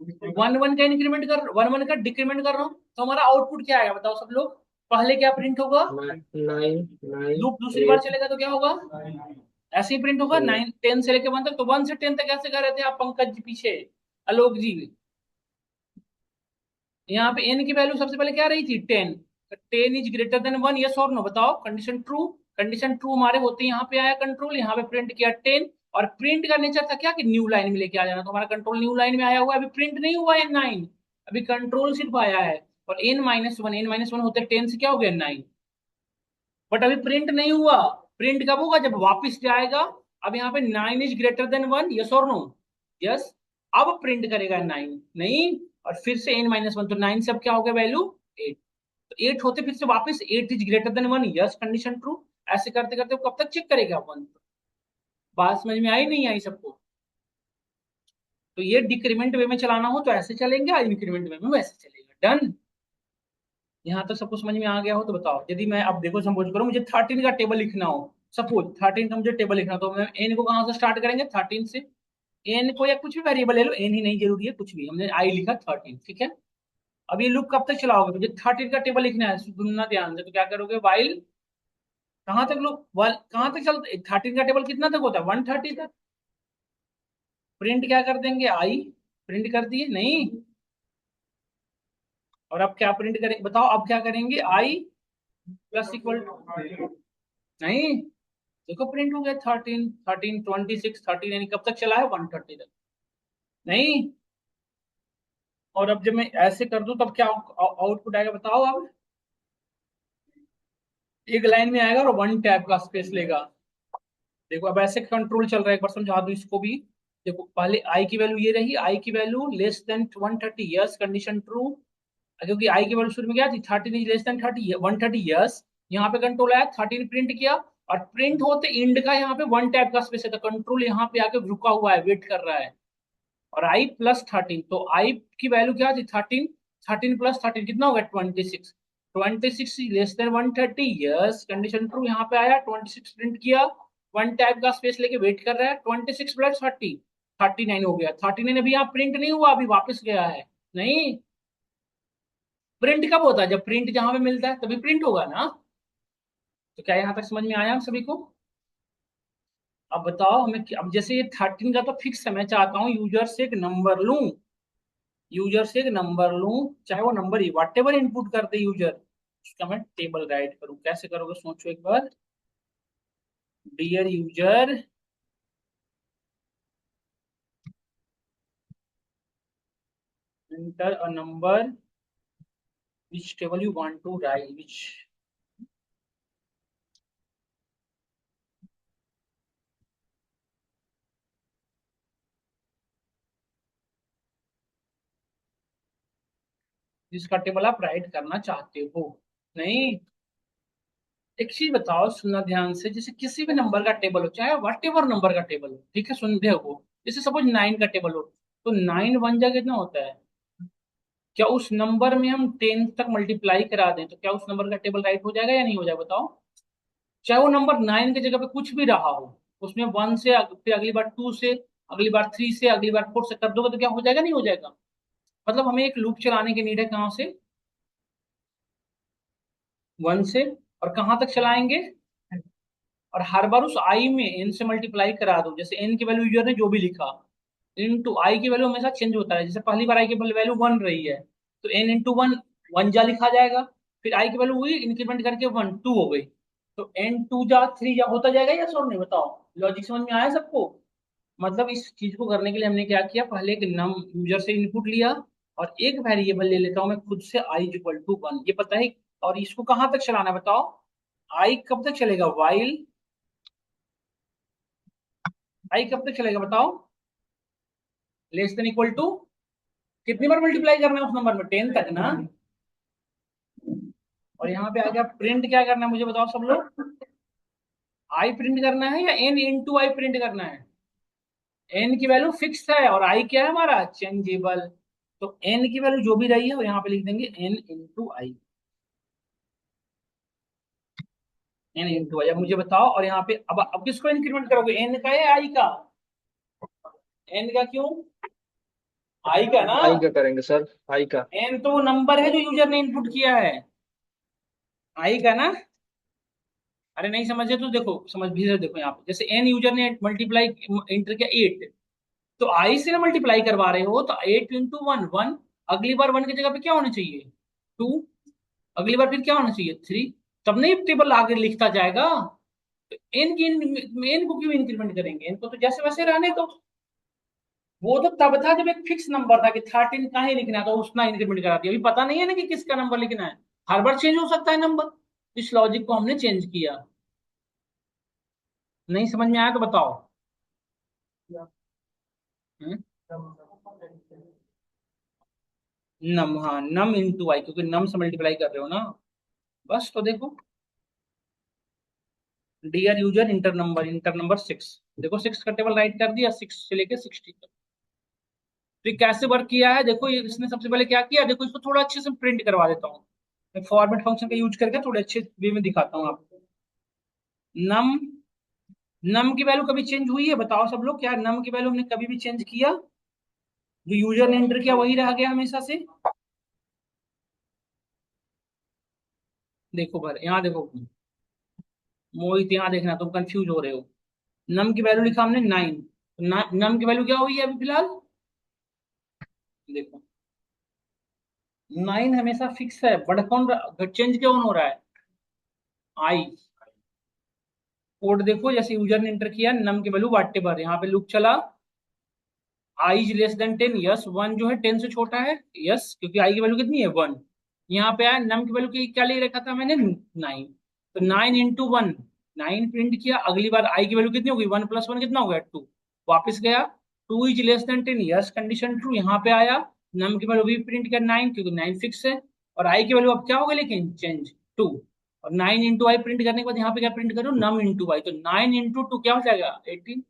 1 1 का इंक्रीमेंट कर, 1 1 का डिक्रीमेंट कर रहा हूँ, तो हमारा आउटपुट क्या आएगा बताओ सब लोग? पहले क्या प्रिंट होगा, 9 9 लूप दूसरी बार 8। चलेगा तो क्या होगा, ऐसे ही प्रिंट होगा 9 10 से लेके 1 तक। तो 1 से 10 तक कैसे कर रहे थे आप पंकज जी पीछे, आलोक जी? यहाँ पे n की वैल्यू सबसे पहले क्या रही थी, 10। 10 इज ग्रेटर देन 1, यस और नो बताओ, कंडीशन ट्रू। कंडीशन ट्रू हमारे होते यहाँ पे आया कंट्रोल, यहाँ पे प्रिंट किया 10। और प्रिंट का नेचर था क्या, कि न्यू लाइन में लेके आ जाना, तो हमारा कंट्रोल न्यू लाइन में आया हुआ है, अभी प्रिंट नहीं हुआ है 9, अभी कंट्रोल सिर्फ आया है। और n-1 होते 10 से क्या हो गया 9, बट अभी प्रिंट नहीं हुआ। प्रिंट कब होगा, जब वापस जाएगा। अब यहाँ पे 9 इज ग्रेटर देन 1, यस और नो? यस। अब प्रिंट करेगा 9 नहीं, और फिर से n-1, तो 9 से अब क्या हो गया वैल्यू 8, तो 8 होते फिर से वापस 8 is greater then 1, yes condition true. ऐसे करते करते वो कब तक चेक करेगा अपन? बात समझ में आई नहीं आई सबको? तो ये डिक्रीमेंट वे में चलाना हो तो ऐसे चलेंगे, इंक्रीमेंट वे में वैसे चलेगा। डन। यहाँ तो सबको समझ में आ गया हो तो बताओ, यदि मैं अब देखो सपोज करो मुझे 13 का टेबल लिखना हो, सपोज 13 का मुझे टेबल लिखना, तो मैं एन को कहाँ से स्टार्ट करेंगे, 13 से। एन को या कुछ भी वेरिएबल ले लो, एन ही नहीं जरूरी है, कुछ भी, हमने आई लिखा 13, ठीक है। अब ये लूप कब तक चलाओगे, मुझे 13 का टेबल लिखना है, सुनना ध्यान से, तो क्या करोगे, वाइल कहाँ तक लूप, कहाँ तक चलता, 13 का टेबल कितना तक होता है, 130 तक। प्रिंट क्या कर देंगे, आई प्रिंट कर दिए, नहीं। और अब क्या प्रिंट करेंगे बताओ, अब क्या करेंगे, आई प्लस इक्वल नहीं, देखो प्रिंट हो गया 13, 13, 26, 13, यानी कब तक चला है, 130 तक, नहीं। और अब जब मैं ऐसे कर दूं तब क्या आउटपुट आएगा बताओ अब, एक लाइन में आएगा और वन टैब का स्पेस लेगा। देखो अब ऐसे कंट्रोल चल रहा है, एक बार समझा दूं इसको भी। देखो पहले आई की वैल्यू ये रही, आई की value less than 130, yes condition true, क्योंकि आई की वैल्यू शुरू में क्या थी, 13 इज लेस देन 30, 130, यस। यहाँ पे कंट्रोल आया, 13 प्रिंट किया, और प्रिंट होते इंड का यहाँ पे वन टैब का स्पेस है, तो कंट्रोल यहाँ पे आके रुका हुआ है, वेट कर रहा है। और आई प्लस 13, तो आई की वैल्यू क्या थी, 13, 13 प्लस 13 कितना होगा, 26, 26 less than 130, yes condition true, यहाँ पे आया 26 प्रिंट किया, वन टाइप का स्पेस लेके वेट कर रहा है, 26 प्लस 30, 39 हो गया, 39 अभी यहाँ प्रिंट नहीं हुआ, अभी वापस गया है, नहीं। प्रिंट कब होता है, जब प्रिंट जहां पे मिलता है तभी प्रिंट होगा ना। तो क्या यहाँ तक समझ में आया हम सभी को। अब बताओ हमें, अब जैसे ये 13 का तो फिक्स है, मैं चाहता हूँ यूजर से एक नंबर लूं, यूजर से एक नंबर लूं, चाहे वो number he what ever input कर दे यूजर, उसका मैं टेबल राइट करूं, कैसे करोगे सोचो एक बार। Dear user, enter a number which table you want to write, which जिसका टेबल आप राइट करना चाहते हो, नहीं। एक चीज बताओ, सुनना ध्यान से, जैसे किसी भी नंबर का टेबल हो, चाहे वट एवर नंबर का टेबल हो, ठीक है, सुन रहे हो, जैसे सपोज 9 का टेबल हो, तो 9 वन जा कितना होता है, क्या उस नंबर में हम 10 तक मल्टीप्लाई करा दें तो क्या उस नंबर का टेबल राइट हो जाएगा या नहीं हो जाएगा बताओ। चाहे वो नंबर 9 की जगह पे कुछ भी रहा हो, उसमें 1 से, फिर अगली बार 2 से, अगली बार 3 से, अगली बार 4 से कर दोगे तो क्या हो जाएगा, नहीं हो जाएगा। मतलब हमें एक लूप चलाने की नीड है, कहाँ से, 1 से, और कहाँ तक चलाएंगे, और हर बार उस आई में एन से मल्टीप्लाई करा दो, जैसे एन की वैल्यू यूजर ने जो भी लिखा, इनटू आई की वैल्यू हमेशा चेंज होता है, जैसे पहली बार आई की वैल्यू 1 रही है, तो एन इंटू वन, वन जा लिखा जाएगा, फिर आई की वैल्यू हुई इंक्रीमेंट करके 1, 2 हो गई, तो एन 2 जा 3 जा होता जाएगा, या सर नहीं, बताओ लॉजिक समझ में आया सबको। मतलब इस चीज को करने के लिए हमने क्या किया, पहले एक नम यूजर से इनपुट लिया, और एक वेरिएबल ले लेता हूं मैं खुद से, आई इक्वल टू 1, ये पता है। और इसको कहाँ तक चलाना है बताओ, आई कब तक चलेगा, वाइल आई कब तक चलेगा बताओ, लेस देन इक्वल टू, कितनी बार मल्टीप्लाई करना है उस नंबर में, 10 तक ना। और यहाँ पे आ गया प्रिंट, क्या करना है मुझे बताओ सब लोग, आई प्रिंट करना है या एन इंटू आई प्रिंट करना है। एन की वैल्यू फिक्स है और आई क्या है हमारा, चेंजेबल, तो एन की वैल्यू जो भी रही है वो यहाँ पे लिख देंगे एन इंटू आई, एन इंटू आई। अब मुझे बताओ, और यहाँ पे अब किसको इंक्रीमेंट करोगे, एन का या आई का, एन का क्यों, आई का ना। आई का करेंगे सर, आई का। एन तो वो नंबर है जो यूजर ने इनपुट किया है, आई का ना। अरे नहीं समझे तो देखो, समझ भी रहे, देखो यहाँ पे जैसे एन यूजर ने मल्टीप्लाई इंटर किया 8, तो आई से ना मल्टीप्लाई करवा रहे हो, तो 8 इंटू वन, 1, अगली बार 1 की जगह पे क्या होना चाहिए, 2, अगली बार फिर क्या होना चाहिए, 3, तब नहीं टेबल आगे लिखता जाएगा। तो एन की, एन को क्यों इंक्रीमेंट करेंगे, इनको तो जैसे वैसे रहने तो। वो तो तब था जब एक फिक्स नंबर था कि 13 का ही लिखना है, तो उसका इंक्रीमेंट करा दिया, अभी पता नहीं है ना कि किसका नंबर लिखना है, हर बार चेंज हो सकता है नंबर, इस लॉजिक को हमने चेंज किया। नहीं समझ में आया तो बताओ। हम्म? नम, हाँ नम इंटू आई, क्योंकि नम से मल्टीप्लाई कर रहे हो ना, बस। तो देखो, डियर यूजर इंटर नंबर 6, देखो 6 का टेबल राइट कर दिया, 6 से लेके 60 तक। तो ये कैसे वर्क किया है देखो, ये इसने सबसे पहले क्या किया, देखो इसको थोड़ा अच्छे से प्रिंट करवा देता हूँ, मैं फॉर्मेट फंक्शन का यूज करके थोड़े अच्छे वे में दिखाता हूँ आपको। नम नम की वैल्यू कभी चेंज हुई है? बताओ सब लोग, क्या नम की वैल्यू हमने कभी भी चेंज किया? जो यूजर ने एंटर किया वही रह गया हमेशा से। देखो भर यहाँ देखो, मोहित यहाँ देखना, तुम कंफ्यूज हो रहे हो। नम की वैल्यू लिखा हमने 9, नम की वैल्यू क्या हुई है अभी फिलहाल? देखो 9 हमेशा फिक्स है, बट कौन चेंज क्यों हो रहा है? आई। कोड देखो, जैसे यूजर ने एंटर किया नम की वैल्यू वाट बार, यहाँ पे लूप चला, I is less than 10, yes 1 जो है 10 से छोटा है, यस क्योंकि आई की वैल्यू कितनी है 1। यहाँ पे आया नम की वैल्यू की क्या ले रखा था मैंने 9, तो 9 × 1, 9 प्रिंट किया, अगली बार आई की वैल्यू कितनी होगी 1 + 1 कितना हो गया 2, वापस गया 2 is less than 10, yes condition true, यहाँ पे आया नम की वैल्यू भी प्रिंट किया 9 क्योंकि 9 फिक्स है, और आई की वैल्यू अब क्या होगा लेकिन चेंज 2, और 9 × I प्रिंट करने के बाद यहाँ पे क्या प्रिंट करो नम इंटू आई, तो 9 × 2 क्या हो जाएगा 18।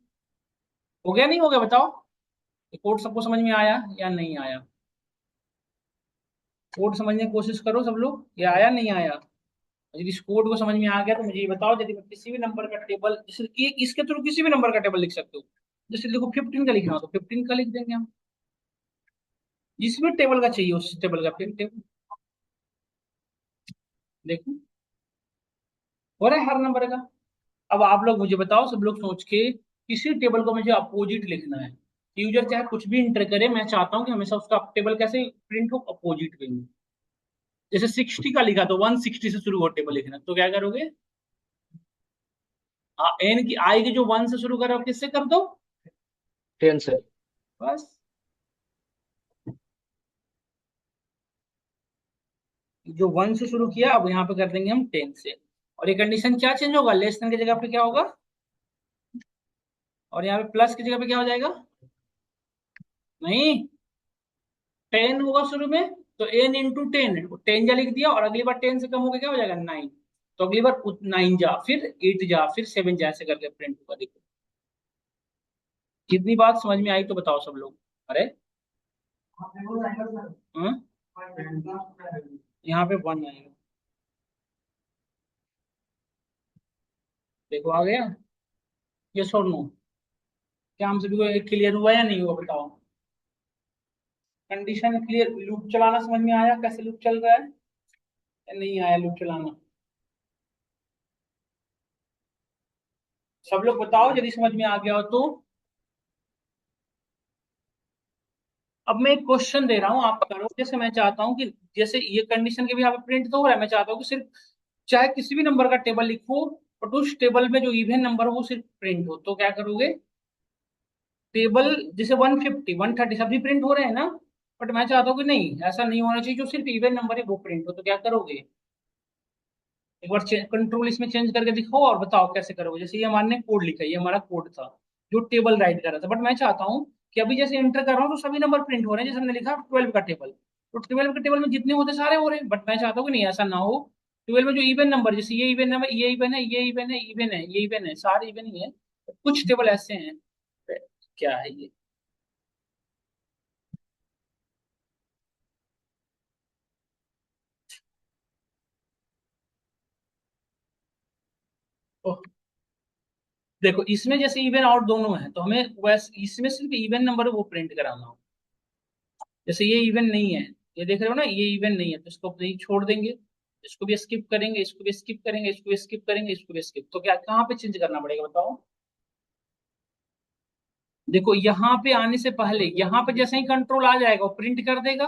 हो गया नहीं हो गया बताओ? ये कोड सबको समझ में आया या नहीं आया? कोड समझने की कोशिश करो सब लोग, ये आया नहीं आया? यदि इस कोड को समझ में आ गया तो मुझे ये बताओ, यदि मैं किसी भी नंबर का टेबल, जैसे कि इसके थ्रू किसी भी नंबर का टेबल लिख सकते हो, जैसे देखो 15 का लिखना हो तो 15 का लिख देंगे हम, जिस भी टेबल का चाहिए उस टेबल का फिर टेबल। देखो हो रहा है हर नंबर का। अब आप लोग मुझे बताओ सब लोग सोच के, किसी टेबल को मुझे अपोजिट लिखना है, यूजर चाहे कुछ भी इंटर करे, मैं चाहता हूँ कि हमेशा उसका टेबल कैसे प्रिंट हो अपोजिट वे में। जैसे 60 का लिखा तो 160 से शुरू हो टेबल लिखना, तो क्या करोगे? एन की आई की जो 1 से शुरू करो किससे कर दो? 10 से। बस, जो 1 से शुरू किया अब यहाँ पे कर देंगे हम 10 से, और ये कंडीशन क्या चेंज होगा, लेस देन की जगह पे क्या होगा, और यहाँ पे प्लस की जगह पे क्या हो जाएगा? नहीं, 10 होगा शुरू में, तो n × 10, 10 जा लिख दिया, और अगली बार 10 से कम होगा क्या हो जाएगा 9, तो अगली बार 9 जा, फिर 8 जा, फिर 7 जा, ऐसे करके प्रिंट होगा। देखो कितनी बात समझ में आई तो बताओ सब लोग। अरे हाँ? यहाँ पे 1 आएगा, देखो आ गया, ये और नो? क्या हम सभी को क्लियर हुआ या नहीं हुआ बताओ? कंडीशन क्लियर, लूप चलाना समझ में आया कैसे लूप चल रहा है या नहीं आया लूप चलाना? सब लोग बताओ यदि समझ में आ गया हो तो। अब मैं एक क्वेश्चन दे रहा हूँ, आप करो, जैसे मैं चाहता हूँ कि जैसे ये कंडीशन के भी यहाँ पे प्रिंट तो हो रहा है, मैं चाहता हूँ कि सिर्फ चाहे किसी भी नंबर का टेबल लिखो, बट उस टेबल में जो इवन नंबर हो वो सिर्फ प्रिंट हो, तो क्या करोगे? टेबल जैसे 150 130 सभी प्रिंट हो रहे हैं ना, बट मैं चाहता हूँ कि नहीं ऐसा नहीं होना चाहिए, जो सिर्फ इवन नंबर है वो प्रिंट हो, तो क्या करोगे? एक बार कंट्रोल इसमें चेंज करके दिखाओ और बताओ कैसे करोगे। जैसे ये हमारे कोड लिखा है, ये हमारा कोड था जो टेबल राइट कर रहा था, बट मैं चाहता हूँ कि अभी जैसे एंटर कर रहा हूँ तो सभी नंबर प्रिंट हो रहे हैं, जैसे हमने लिखा 12 का टेबल, तो 12 के टेबल में जितने होते सारे हो रहे हैं, बट मैं चाहता हूँ कि नहीं ऐसा ना हो, 12 में जो इवन नंबर, जैसे ये इवन नंबर, ये इवन है, ये इवन है, इवन है, ये इवन है, सारे इवन ही है, कुछ टेबल ऐसे हैं। क्या है ये? ओह, देखो इसमें जैसे इवन और दोनों है, तो हमें वैसे इसमें सिर्फ इवन नंबर है वो प्रिंट कराना हो। जैसे ये इवन नहीं है, ये देख रहे हो ना, ये इवन नहीं है, तो इसको नहीं छोड़ देंगे, इसको भी स्किप करेंगे, इसको भी स्किप करेंगे, इसको भी स्किप करेंगे, इसको भी स्किप, तो क्या कहाँ पे चेंज करना पड़ेगा बताओ? देखो यहाँ पे आने से पहले, यहाँ पे जैसे ही कंट्रोल आ जाएगा वो प्रिंट कर देगा,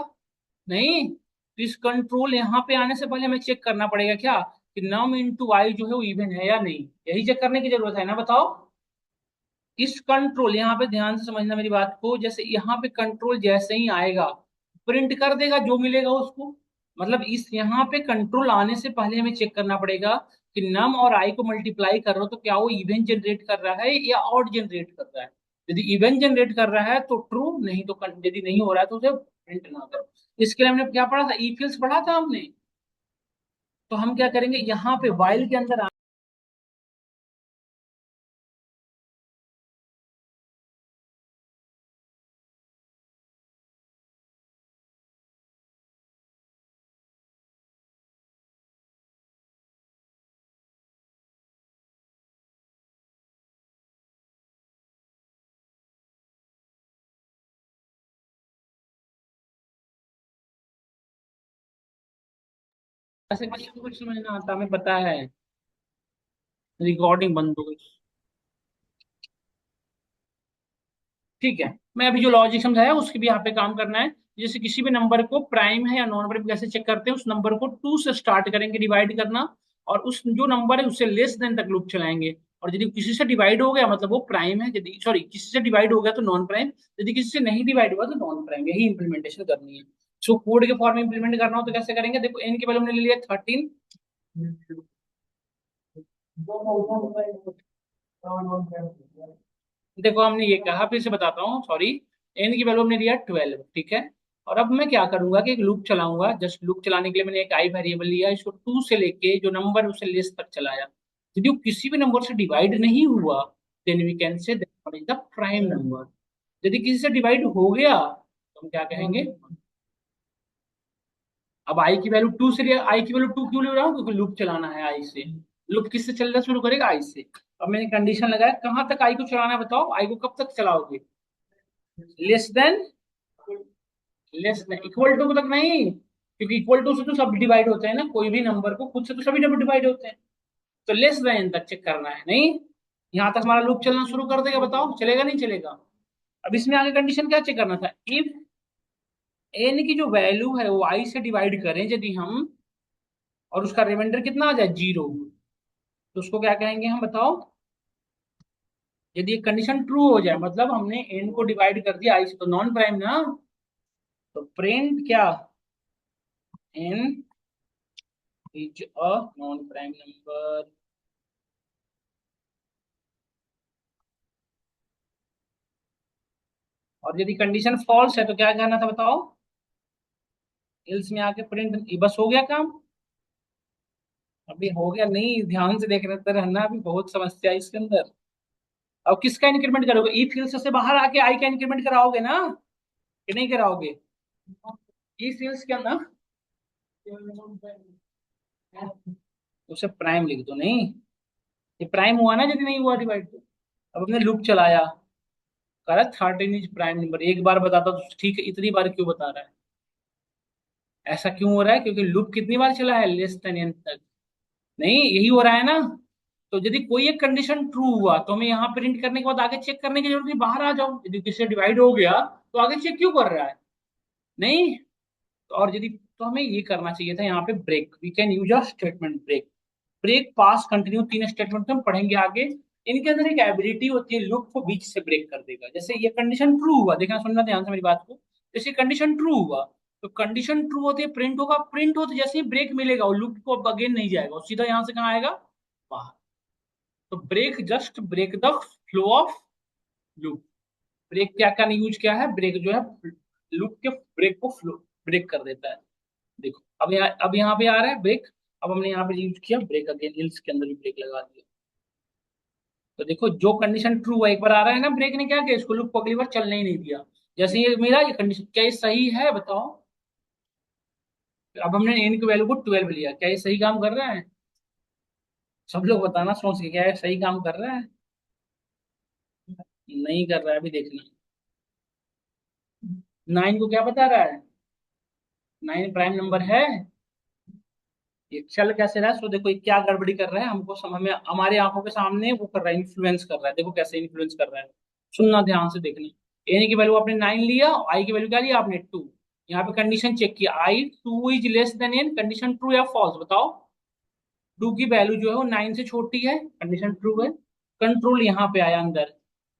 नहीं तो इस कंट्रोल यहाँ पे आने से पहले हमें चेक करना पड़ेगा क्या, कि num × I जो है वो इवन है या नहीं, यही चेक करने की जरूरत है ना बताओ? इस कंट्रोल, यहाँ पे ध्यान से समझना मेरी बात को, जैसे यहाँ पे कंट्रोल जैसे ही आएगा प्रिंट कर देगा जो मिलेगा उसको, मतलब इस यहाँ पे कंट्रोल आने से पहले हमें चेक करना पड़ेगा कि नम और आई को मल्टीप्लाई कर रहा हो तो क्या वो इवन जनरेट कर रहा है या ऑड जनरेट कर रहा है। यदि इवन जनरेट कर रहा है तो ट्रू, नहीं तो यदि नहीं हो रहा है तो उसे प्रिंट ना करो। इसके लिए हमने क्या पढ़ा था, इफ पढ़ा था हमने, तो हम क्या करेंगे यहाँ पे वाइल के अंदर ऐसे किसी को कुछ समझ ना आता, हमें पता है। रिकॉर्डिंग बंद हो गई। ठीक है, मैं अभी जो लॉजिक समझाया उसकी भी यहाँ पे काम करना है। जैसे किसी भी नंबर को प्राइम है या नॉन प्राइम कैसे चेक करते हैं, उस नंबर को टू से स्टार्ट करेंगे डिवाइड करना, और उस जो नंबर है उससे लेस देन तक लूप चलाएंगे। और यदि किसी से डिवाइड हो गया मतलब वो प्राइम है, यदि सॉरी किसी से डिवाइड हो गया तो नॉन प्राइम, यदि किसी से नहीं डिवाइड हुआ तो नॉन प्राइम। यही इंप्लीमेंटेशन करनी है। सो कोड के फॉर्म में इंप्लीमेंट करना हो तो कैसे करेंगे, देखो एन की वैल्यू हमने ले लिया 13। देखो हमने ये कहा, फिर से बताता हूँ, सॉरी। एन की वैल्यू हमने लिया 12, ठीक है। और अब मैं क्या करूंगा कि एक लूप चलाऊंगा। जस्ट लूप चलाने के लिए मैंने एक आई वेरिएबल लिया, इसको टू से लेके जो नंबर है उसे लेस तक चलाया। यदि वो किसी भी नंबर से डिवाइड नहीं हुआ, then we can say that is the prime number. यदि किसी से डिवाइड हो गया तो हम क्या कहेंगे। अब आई की वैल्यू टू से लिया, आई की वैल्यू टू क्यों ले रहा हूँ, क्योंकि लूप चलाना है आई से। लूप किससे चलना शुरू करेगा, आई से। अब मैंने कंडीशन लगाया, कहाँ तक आई को चलाना है बताओ, आई को कब तक चलाओगे। Less than, less than equal to तक नहीं, क्योंकि इक्वल टू से तो सब डिवाइड होते हैं ना, कोई भी नंबर को खुद से तो सभी नंबर डिवाइड होते हैं। तो लेस देन तक चेक करना है, नहीं यहां तक हमारा लूप चलना शुरू कर देगा, बताओ चलेगा नहीं चलेगा। अब इसमें आगे कंडीशन क्या चेक करना था, इफ एन की जो वैल्यू है वो आई से डिवाइड करें यदि हम, और उसका रिमाइंडर कितना आ जाए 0, तो उसको क्या कहेंगे हम बताओ। यदि ये कंडीशन ट्रू हो जाए मतलब हमने एन को डिवाइड कर दिया आई से, तो नॉन प्राइम ना, तो प्रिंट क्या, n is a non prime number. और यदि कंडीशन फॉल्स है तो क्या करना था बताओ, एल्स में आके प्रिंट, बस हो गया काम। अभी हो गया नहीं, ध्यान से देखने तो रहना, अभी बहुत समस्या है इसके अंदर। अब किसका इंक्रीमेंट करोगे, ई फिल्स से बाहर आके आई का इंक्रीमेंट कराओगे ना, कि नहीं कराओगे। ई फिल्स के अंदर उसे प्राइम लिख दो, नहीं ये प्राइम हुआ ना, यदि नहीं हुआ डिवाइड तो। अब हमने लूप चलाया, कह रहा 13 इज प्राइम नंबर, एक बार बताता तो ठीक है, इतनी बार क्यों बता रहा है। ऐसा क्यों हो रहा है, क्योंकि लूप कितनी बार चला है, लेस देन एन तक। नहीं यही हो रहा है ना। तो यदि कोई एक कंडीशन ट्रू हुआ तो हमें यहाँ प्रिंट करने के बाद आगे चेक करने की जरूरत नहीं, बाहर आ जाओ। यदि किसी से डिवाइड हो गया तो आगे चेक क्यों कर रहा है, नहीं। तो और यदि, तो हमें ये करना चाहिए था यहाँ पे break, we can use a statement break. Break, pass, continue, तीन स्टेटमेंट हम पढ़ेंगे आगे। इनके अंदर एक एबिलिटी होती है, लूप को बीच से ब्रेक कर देगा। जैसे ये कंडीशन ट्रू हुआ, देखना सुनना ध्यान से मेरी बात को। जैसे कंडीशन ट्रू हुआ, तो कंडीशन ट्रू होती है प्रिंट होगा, प्रिंट होते जैसे ही ब्रेक मिलेगा और लूप को अब अगेन नहीं जाएगा, और सीधा यहाँ से कहाँ आएगा, बाहर। तो break just break the flow of loop. Break क्या का यूज क्या है, ब्रेक जो है लूप के ब्रेक को फ्लो ब्रेक कर देता है। देखो अब यहाँ पे आ रहा है ब्रेक। अब हमने यहाँ पे यूज किया ब्रेक, अगेन हिल्स के अंदर भी ब्रेक लगा दिया। तो देखो जो कंडीशन ट्रू है, एक बार आ रहा है ना, ब्रेक ने क्या किया, इसको लूप को अगली बार चलने ही नहीं दिया। जैसे ये मेरा ये कंडीशन, क्या ये सही है बताओ। अब हमने एन की वैल्यू को 12 लिया, क्या ये सही काम कर रहा है। सब लोग बताना सोच के, क्या ये सही काम कर रहा है, नहीं कर रहा है, अभी देखना। 9 को क्या बता रहा है, 9 प्राइम नंबर है। ये चल कैसे रहा है, सो देखो ये क्या गड़बड़ी कर रहा है, हमको हमें हमारे आंखों के सामने वो कर रहा है, इन्फ्लुएंस कर रहा है। देखो कैसे इन्फ्लुएंस कर रहा है, सुनना ध्यान से देखना। एन की वैल्यू आपने 9 लिया, आई की वैल्यू क्या लिया आपने 2। यहाँ पे कंडीशन चेक किया, i 2 is less than n, condition true या फॉल्स बताओ। 2 की वैल्यू जो है वो 9 से छोटी है, कंडीशन ट्रू है। कंट्रोल यहाँ पे आया अंदर,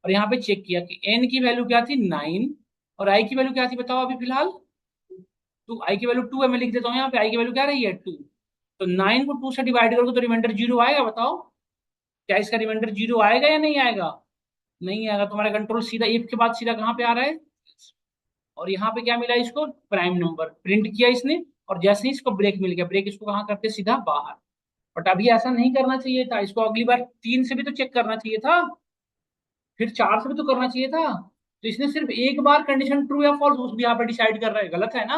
और यहाँ पे चेक किया कि एन की वैल्यू क्या थी 9, और आई की वैल्यू क्या थी बताओ अभी फिलहाल। टू, आई की वैल्यू 2 है, मैं लिख देता हूँ यहाँ पे, आई की वैल्यू क्या रही है 2। तो 9 को 2 से डिवाइड करोगे तो रिमाइंडर 0 आएगा बताओ। क्या इसका रिमाइंडर 0 आएगा या नहीं आएगा, नहीं आएगा। तुम्हारा कंट्रोल सीधा इफ के बाद सीधा कहाँ पे आ रहा है, और यहाँ पे क्या मिला इसको, प्राइम नंबर प्रिंट किया इसने। और जैसे ही इसको ब्रेक मिल गया, ब्रेक इसको कहाँ करते सीधा बाहर। बट अभी ऐसा नहीं करना चाहिए था, इसको अगली बार 3 से भी तो चेक करना चाहिए था, फिर 4 से भी तो करना चाहिए था। तो इसने सिर्फ एक बार कंडीशन ट्रू या फॉल्स उस भी यहाँ पे डिसाइड कर रहा है, गलत है ना।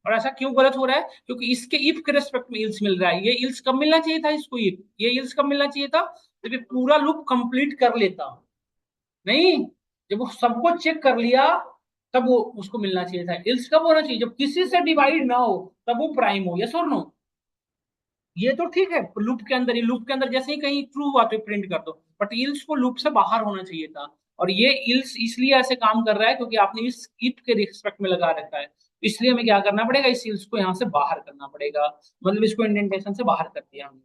और ऐसा क्यों गलत हो रहा है, क्योंकि इसके इफ के रेस्पेक्ट में इल्स मिल रहा है। ये इल्स कब मिलना चाहिए था इसको, इफ ये इल्स कब मिलना चाहिए था, जब ये पूरा लूप कंप्लीट कर लेता, नहीं जब वो सबको चेक कर लिया तब वो उसको मिलना चाहिए था। इल्स कब होना चाहिए, जब किसी से डिवाइड ना हो, तब वो प्राइम हो, यस और नो। ये तो ठीक है लूप के अंदर, ये लूप के अंदर जैसे ही कहीं ट्रू हुआ तो प्रिंट कर दो, बट इल्स को लूप से बाहर होना चाहिए था। और ये इल्स इसलिए ऐसे काम कर रहा है क्योंकि आपने इस इफ के रिस्पेक्ट में लगा रखा है, इसलिए हमें क्या करना पड़ेगा, इस इल्स को यहाँ से बाहर करना पड़ेगा, मतलब इसको इंडेंटेशन से बाहर कर दिया हमने।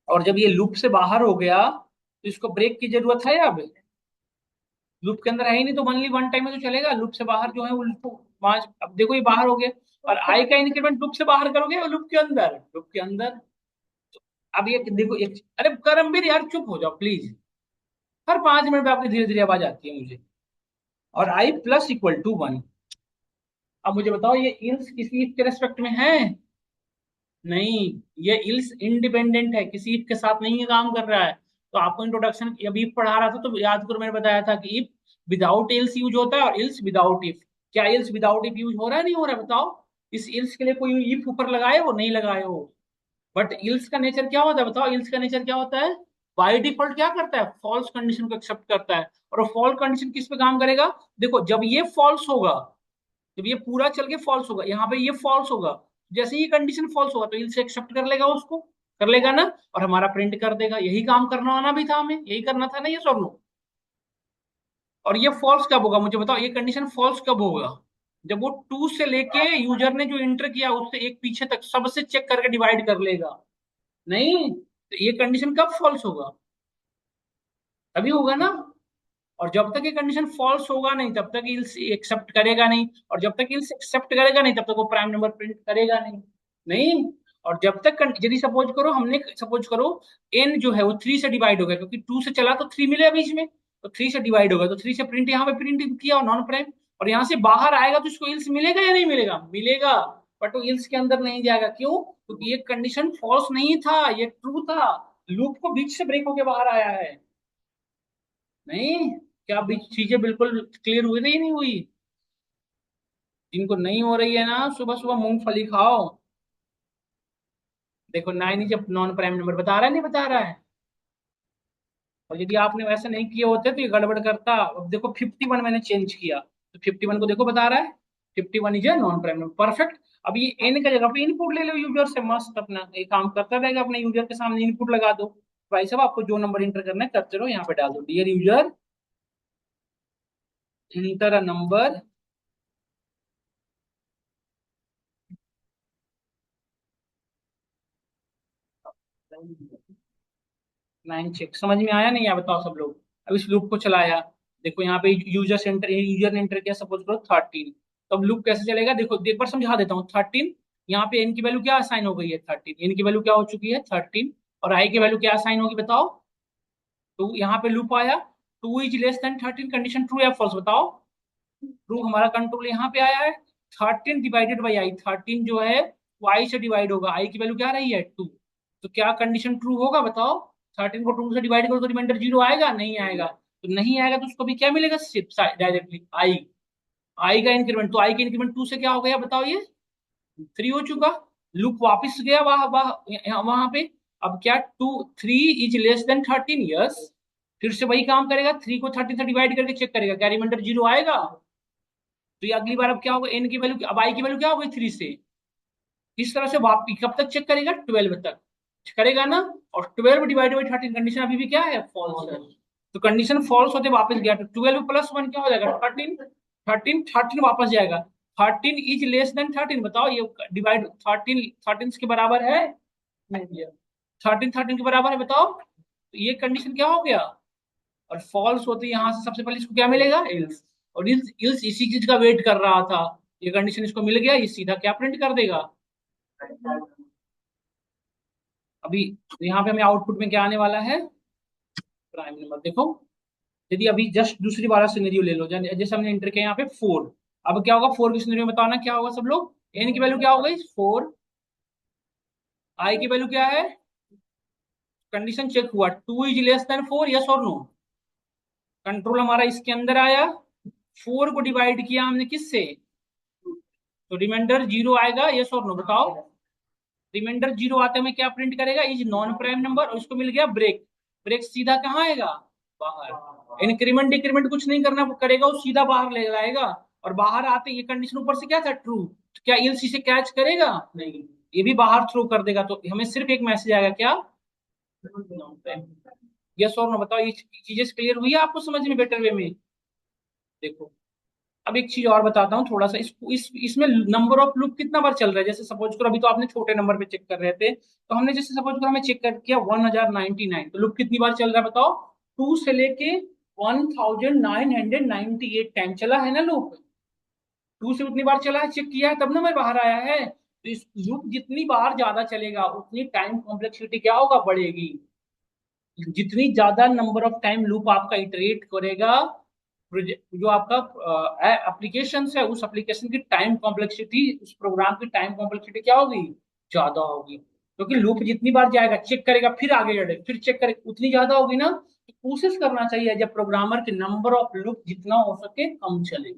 और जब ये लूप से बाहर हो गया तो इसको ब्रेक की जरूरत है अब, लूप के अंदर है ही नहीं तो ओनली वन टाइम में तो चलेगा, लूप से बाहर जो है वो पांच, अब देखो ये बाहर हो गया, और आई का इंक्रीमेंट लूप से बाहर करोगे और लूप के अंदर, लूप के अंदर। अब ये देखो एक, अरे करमवीर यार चुप हो जाओ प्लीज, हर 5 मिनट में आपकी धीरे धीरे आवाज आती है मुझे। और आई प्लस इक्वल टू 1। अब मुझे बताओ ये इल्स किसी के रेस्पेक्ट में है? नहीं, ये इल्स इंडिपेंडेंट है, किसी इफ के साथ नहीं काम कर रहा है। तो आपको इंट्रोडक्शन अभी पढ़ा रहा था तो याद करो, मैंने बताया था कि इफ विदाउट इल्स यूज होता है और इल्स विदाउट इफ। क्या इल्स विदाउट इफ यूज हो रहा है, नहीं हो रहा है बताओ? इस इल्स के लिए कोई इफ ऊपर लगाए हो, नहीं लगाए हो? बट इल्स का नेचर क्या होता है बताओ, इल्स का नेचर क्या होता है? बाय डिफॉल्ट क्या करता है, फॉल्स कंडीशन को एक्सेप्ट करता है। और फॉल्स कंडीशन किस पे काम करेगा? देखो जब ये फॉल्स होगा, जब ये पूरा चल के फॉल्स होगा, यहाँ पे ये फॉल्स होगा, जैसे ही कंडीशन फॉल्स होगा तो इल से एक्सेप्ट कर लेगा उसको, कर लेगा ना, और हमारा प्रिंट कर देगा। यही काम करना आना भी था हमें, यही करना था ना ये सब लोग। और ये फॉल्स कब होगा मुझे बताओ, ये कंडीशन फॉल्स कब होगा? जब वो टू से लेके यूजर ने जो इंटर किया उससे एक पीछे तक सबसे चेक करके डिवाइड कर लेगा। नहीं, तो ये कंडीशन कब फॉल्स होगा? तभी होगा ना। और जब तक ये कंडीशन फॉल्स होगा नहीं तब तक इल्स एक्सेप्ट करेगा नहीं, और जब तक इल्स एक्सेप्ट करेगा नहीं तब तक वो प्राइम नंबर प्रिंट करेगा नहीं। नहीं, और जब तक यदि सपोज करो, हमने सपोज करो एन जो है वो 3 से डिवाइड हो गया, क्योंकि 2 से चला तो 3 मिलेगा बीच में, तो 3 से डिवाइड होगा तो 3 से प्रिंट यहाँ पे प्रिंट किया और नॉन प्राइम, और यहाँ से बाहर आएगा तो इसको इल्स मिलेगा या नहीं मिलेगा? मिलेगा। बट वो इल्स के अंदर नहीं जाएगा, क्यों? क्योंकि ये कंडीशन फॉल्स नहीं था, ये ट्रू था, लूप को बीच से ब्रेक होके बाहर आया है। नहीं, क्या अभी चीजें बिल्कुल क्लियर हुई नहीं, नहीं हुई? जिनको नहीं हो रही है ना, सुबह सुबह मूंगफली खाओ। देखो 9 जब नॉन प्राइम नंबर बता रहा है, नहीं बता रहा है? और यदि आपने वैसे नहीं किए होते तो ये गड़बड़ करता। अब देखो 51 मैंने चेंज किया तो 51 को देखो बता रहा है 51 is a non prime number, perfect. अब ये एन का जगह पे इनपुट ले लो यूजर से, मस्त अपना ये काम करता रहेगा, अपने यूजर के सामने इनपुट लगा दो, भाई साहब आपको जो नंबर इंटर करना है करते रहो, यहाँ पे डाल दो dear user enter a number. 9 6 समझ में आया नहीं? या बताओ सब लोग। अब इस लूप को चलाया, देखो यहाँ पे यूजर सेंटर, यूजर ने एंटर किया सपोज करो 13, तो अब लूप कैसे चलेगा देखो, एक बार समझा देता हूँ। 13, यहाँ पे एन की वैल्यू क्या असाइन हो गई है? 13, एन की वैल्यू क्या हो चुकी है? 13। और आई की वैल्यू क्या असाइन होगी बताओ? तो यहाँ पे लूप आया, 2 is less then 13, condition true या फॉल्स बताओ? ट्रू, हमारा कंट्रोल यहाँ पे आया है। 13 डिवाइडेड बाई आई, 13 जो है वो आई से डिवाइड होगा, आई की वैल्यू क्या रही है 2, तो क्या कंडीशन ट्रू होगा बताओ? 13 को 2 से डिवाइड करो तो रिमाइंडर 0 आएगा, नहीं आएगा? तो नहीं आएगा तो उसको भी क्या मिलेगा डायरेक्टली आई, आई का इंक्रीमेंट, तो आई का इंक्रीमेंट 2 से क्या हो गया बताओ, ये 3 हो चुका। लूप वापस गया वहां वहां वहां पे। अब क्या 3 इज लेस देन 13, यस, फिर से वही काम करेगा, 3 को 13 से डिवाइड करके चेक करेगा क्या रिमाइंडर 0 आएगा? तो ये अगली बार अब क्या होगा, एन की वैल्यू, अब आई की वैल्यू क्या हो गई 3 से, इस तरह से वापस कब तक चेक करेगा? 12 तक करेगा ना। और 12 डिवाइड बाई 13, कंडीशन अभी भी क्या है? फॉल्स है। तो कंडीशन फॉल्स होते वापस गया तो 12 प्लस 1 क्या हो जाएगा? 13, 13 वापस जाएगा। 13 इज लेस देन 13 बताओ, ये डिवाइड 13 13 के बराबर है? नहीं, 13 के बराबर है बताओ, तो ये कंडीशन क्या हो गया? और फॉल्स होते यहाँ से सबसे पहले इसको क्या मिलेगा? एल्स। और इल्स इल्स इसी चीज का वेट कर रहा था, ये कंडीशन इसको मिल गया, ये सीधा क्या प्रिंट कर देगा अभी? तो यहाँ पे हमें आउटपुट में क्या आने वाला है? Prime number. देखो यदि अभी जस्ट दूसरी वाला सिनेरियो ले लो, जैसे हमने इंटर किया यहाँ पे 4, अब क्या होगा 4 के सिनेरियो में बताना क्या होगा सब लोग? एन की वैल्यू क्या हो गई 4, आई की वैल्यू क्या है? कंडीशन चेक हुआ 2 इज लेस देन 4, यस और नो? कंट्रोल हमारा इसके अंदर आया, 4 को डिवाइड किया हमने किससे? तो रिमाइंडर 0 आएगा, यस और नो बताओ? रिमाइंडर 0 आते में क्या प्रिंट करेगा? इज नॉन प्राइम नंबर, और इसको मिल गया ब्रेक, ब्रेक सीधा कहाँ आएगा? बाहर। इंक्रीमेंट डिक्रीमेंट कुछ नहीं करना करेगा, वो सीधा बाहर ले जाएगा। और बाहर आते ये कंडीशन ऊपर से क्या था? ट्रू, तो क्या ईएलसी से कैच करेगा? नहीं, ये भी बाहर थ्रो कर देगा। तो हमें सिर्फ एक मैसेज आएगा, क्या? यस और नो। बताओ ये चीजें क्लियर हुई है आपको समझ में बेटर वे में? देखो, अब एक चीज और बताता हूँ थोड़ा सा। इसमें नंबर ऑफ लूप कितना बार चल रहा है, जैसे सपोज करो अभी तो आपने छोटे नंबर पे चेक कर रहे थे, तो हमने जैसे सपोज करो हमें चेक कर किया 1099, तो लूप कितनी बार चल रहा है बताओ? 2 से लेके 1998 टाइम चला है ना लूप। 2 से उतनी बार चला है, चेक किया है तब ना मैं बाहर आया है। तो इस लूप जितनी बार ज्यादा चलेगा उतनी टाइम कॉम्प्लेक्सिटी क्या होगा? बढ़ेगी। जितनी ज्यादा नंबर ऑफ टाइम लूप आपका इटरेट करेगा, जो आपका एप्लीकेशन है उस एप्लीकेशन की टाइम कॉम्प्लेक्सिटी, उस प्रोग्राम की टाइम कॉम्प्लेक्सिटी क्या होगी? ज्यादा होगी। क्योंकि लूप जितनी बार जाएगा, चेक करेगा, फिर आगे बढ़ेगा, फिर चेक करेगा, उतनी ज्यादा होगी ना। तो कोशिश करना चाहिए जब प्रोग्रामर के नंबर ऑफ लूप जितना हो सके कम चले।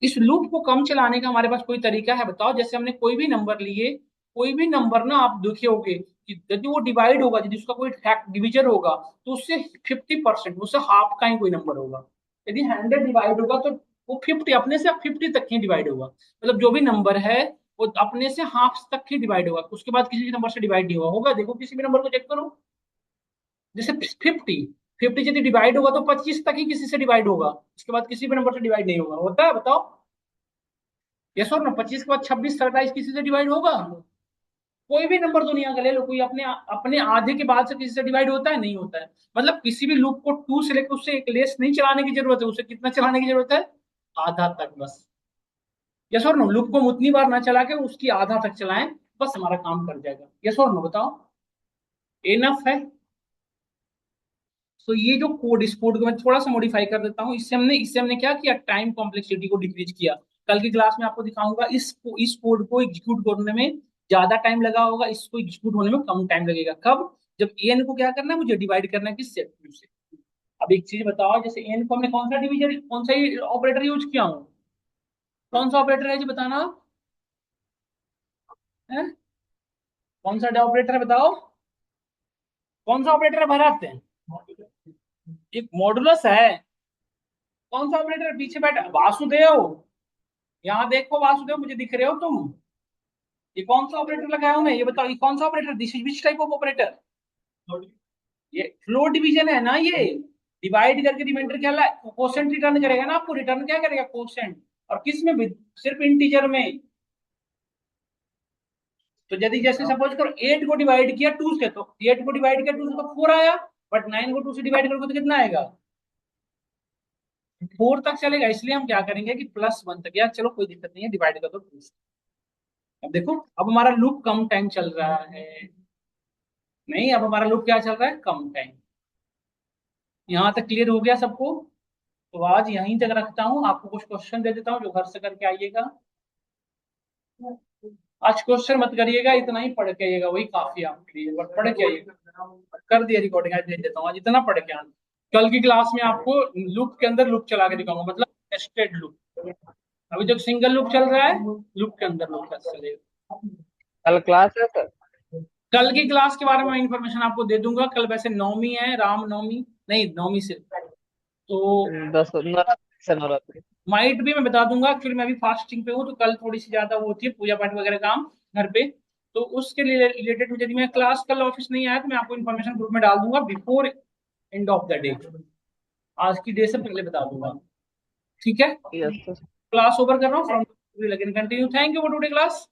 इस लूप को कम चलाने का हमारे पास कोई तरीका है बताओ? जैसे हमने कोई भी नंबर लिए, कोई भी नंबर ना आप देखे होगे कि यदि वो डिवाइड होगा, यदि उसका कोई डिवीजन होगा, तो उससे 50%, उससे हाफ का ही कोई नंबर होगा। यदि 100 डिवाइड होगा तो वो 50, अपने से 50 तक ही डिवाइड होगा। मतलब जो भी नंबर है वो अपने से हाफ तक ही डिवाइड होगा, उसके बाद किसी भी नंबर से डिवाइड नहीं हुआ होगा। देखो किसी भी नंबर को चेक करो, जैसे 50, 50 यदि डिवाइड होगा तो 25 तक ही किसी से डिवाइड होगा, उसके बाद किसी भी नंबर से डिवाइड नहीं होगा। होता है बताओ? यस और नो? 25 के बाद 26, 27 किसी से डिवाइड होगा? कोई भी नंबर दुनिया का ले लो, कोई अपने अपने आधे के बाद से किसी से डिवाइड होता है? नहीं होता है। मतलब किसी भी लूप को 2 से लेकर उससे एक लेस नहीं चलाने की जरूरत है, उसे कितना चलाने की जरूरत है? आधा तक बस। यस और नो? लूप को हम उतनी बार ना चला के उसकी आधा तक चलाएं, बस हमारा काम कर जाएगा। यस और नो बताओ? एनफ है? तो ये जो कोड, इस कोड को मैं थोड़ा सा मॉडिफाई कर देता हूँ। इससे हमने क्या किया? टाइम कॉम्प्लेक्सिटी को डिक्रीज किया। कल की क्लास में आपको दिखाऊंगा इस कोड को एग्जीक्यूट करने में ज्यादा टाइम लगा होगा, इसको एग्जीक्यूट होने में कम टाइम लगेगा। कब? जब एन को क्या करना है, मुझे डिवाइड करना है किससे? 2 से। अब एक चीज बताओ, जैसे एन को हमने कौन सा डिवीजन, कौन सा ऑपरेटर यूज किया हूँ? कौन सा ऑपरेटर है जी बताना है? कौन सा ऑपरेटर है बताओ? कौन सा ऑपरेटर भराते हैं? एक मॉडुलस है। कौन सा ऑपरेटर? पीछे बैठा वासुदेव, यहाँ देखो वासुदेव, मुझे दिख रहे हो तुम? ये कौन सा ऑपरेटर लगाया हूं मैं, ये बताओ? ये कौन सा operator? This is which type of operator? ये फ्लोट डिवीजन है ना ये। डिवाइड करके रिमाइंडर क्या ला, कोसेंट रिटर्न करेगा ना आपको। रिटर्न क्या करेगा? कोसेंट। और किस में भी? सिर्फ इंटीजर में। तो यदि जैसे सपोज करो 8 को डिवाइड किया 2 से, तो 8 को डिवाइड किया 2 से तो 4 आया, बट 9 को 2 से डिवाइड करोगे तो कितना आएगा? 4 तक चलेगा। इसलिए हम क्या करेंगे कि +1 तक, या चलो कोई दिक्कत नहीं है, डिवाइड कर दो 2 से। अब देखो, अब हमारा लूप कम टाइम चल रहा है। नहीं, अब हमारा लूप क्या चल रहा है? कम टाइम। यहाँ तक क्लियर हो गया सबको? तो आज यहीं तक रखता हूँ, आपको कुछ क्वेश्चन दे देता हूँ जो घर से करके आइएगा। आज क्वेश्चन मत करिएगा, इतना ही पढ़ के आइएगा, वही काफी है आपके लिए। बट पढ़ के आइएगा, कर दिया रिकॉर्डिंग, आज भेज देता हूँ। आज इतना पढ़ के आना। कल की क्लास में आपको लूप के अंदर लूप चला के दिखाऊंगा, मतलब नेस्टेड लूप। अभी जो सिंगल लूप चल रहा है, लूप के अंदर लूप कैसे चलेगा। कल क्लास है सर? कल की क्लास के बारे में इंफॉर्मेशन आपको दे दूंगा। कल वैसे नवमी है, राम नवमी, नहीं नवमी से, तो 10 नवरात्रि से नवरात्रि। माइट भी मैं बता दूंगा। एक्चुअली मैं भी फास्टिंग पे हूँ, तो कल थोड़ी सी ज्यादा वो होती है पूजा पाठ वगैरह काम घर पे। तो उसके लिए रिलेटेड यदि मैं क्लास कल ऑफिस नहीं आया तो मैं आपको इन्फॉर्मेशन ग्रुप में डाल दूंगा before end of the day. आज की डे से पहले बता दूंगा। ठीक है? Yes sir. क्लास ओवर कर रहा हूँ, from continue. Thank you for today class.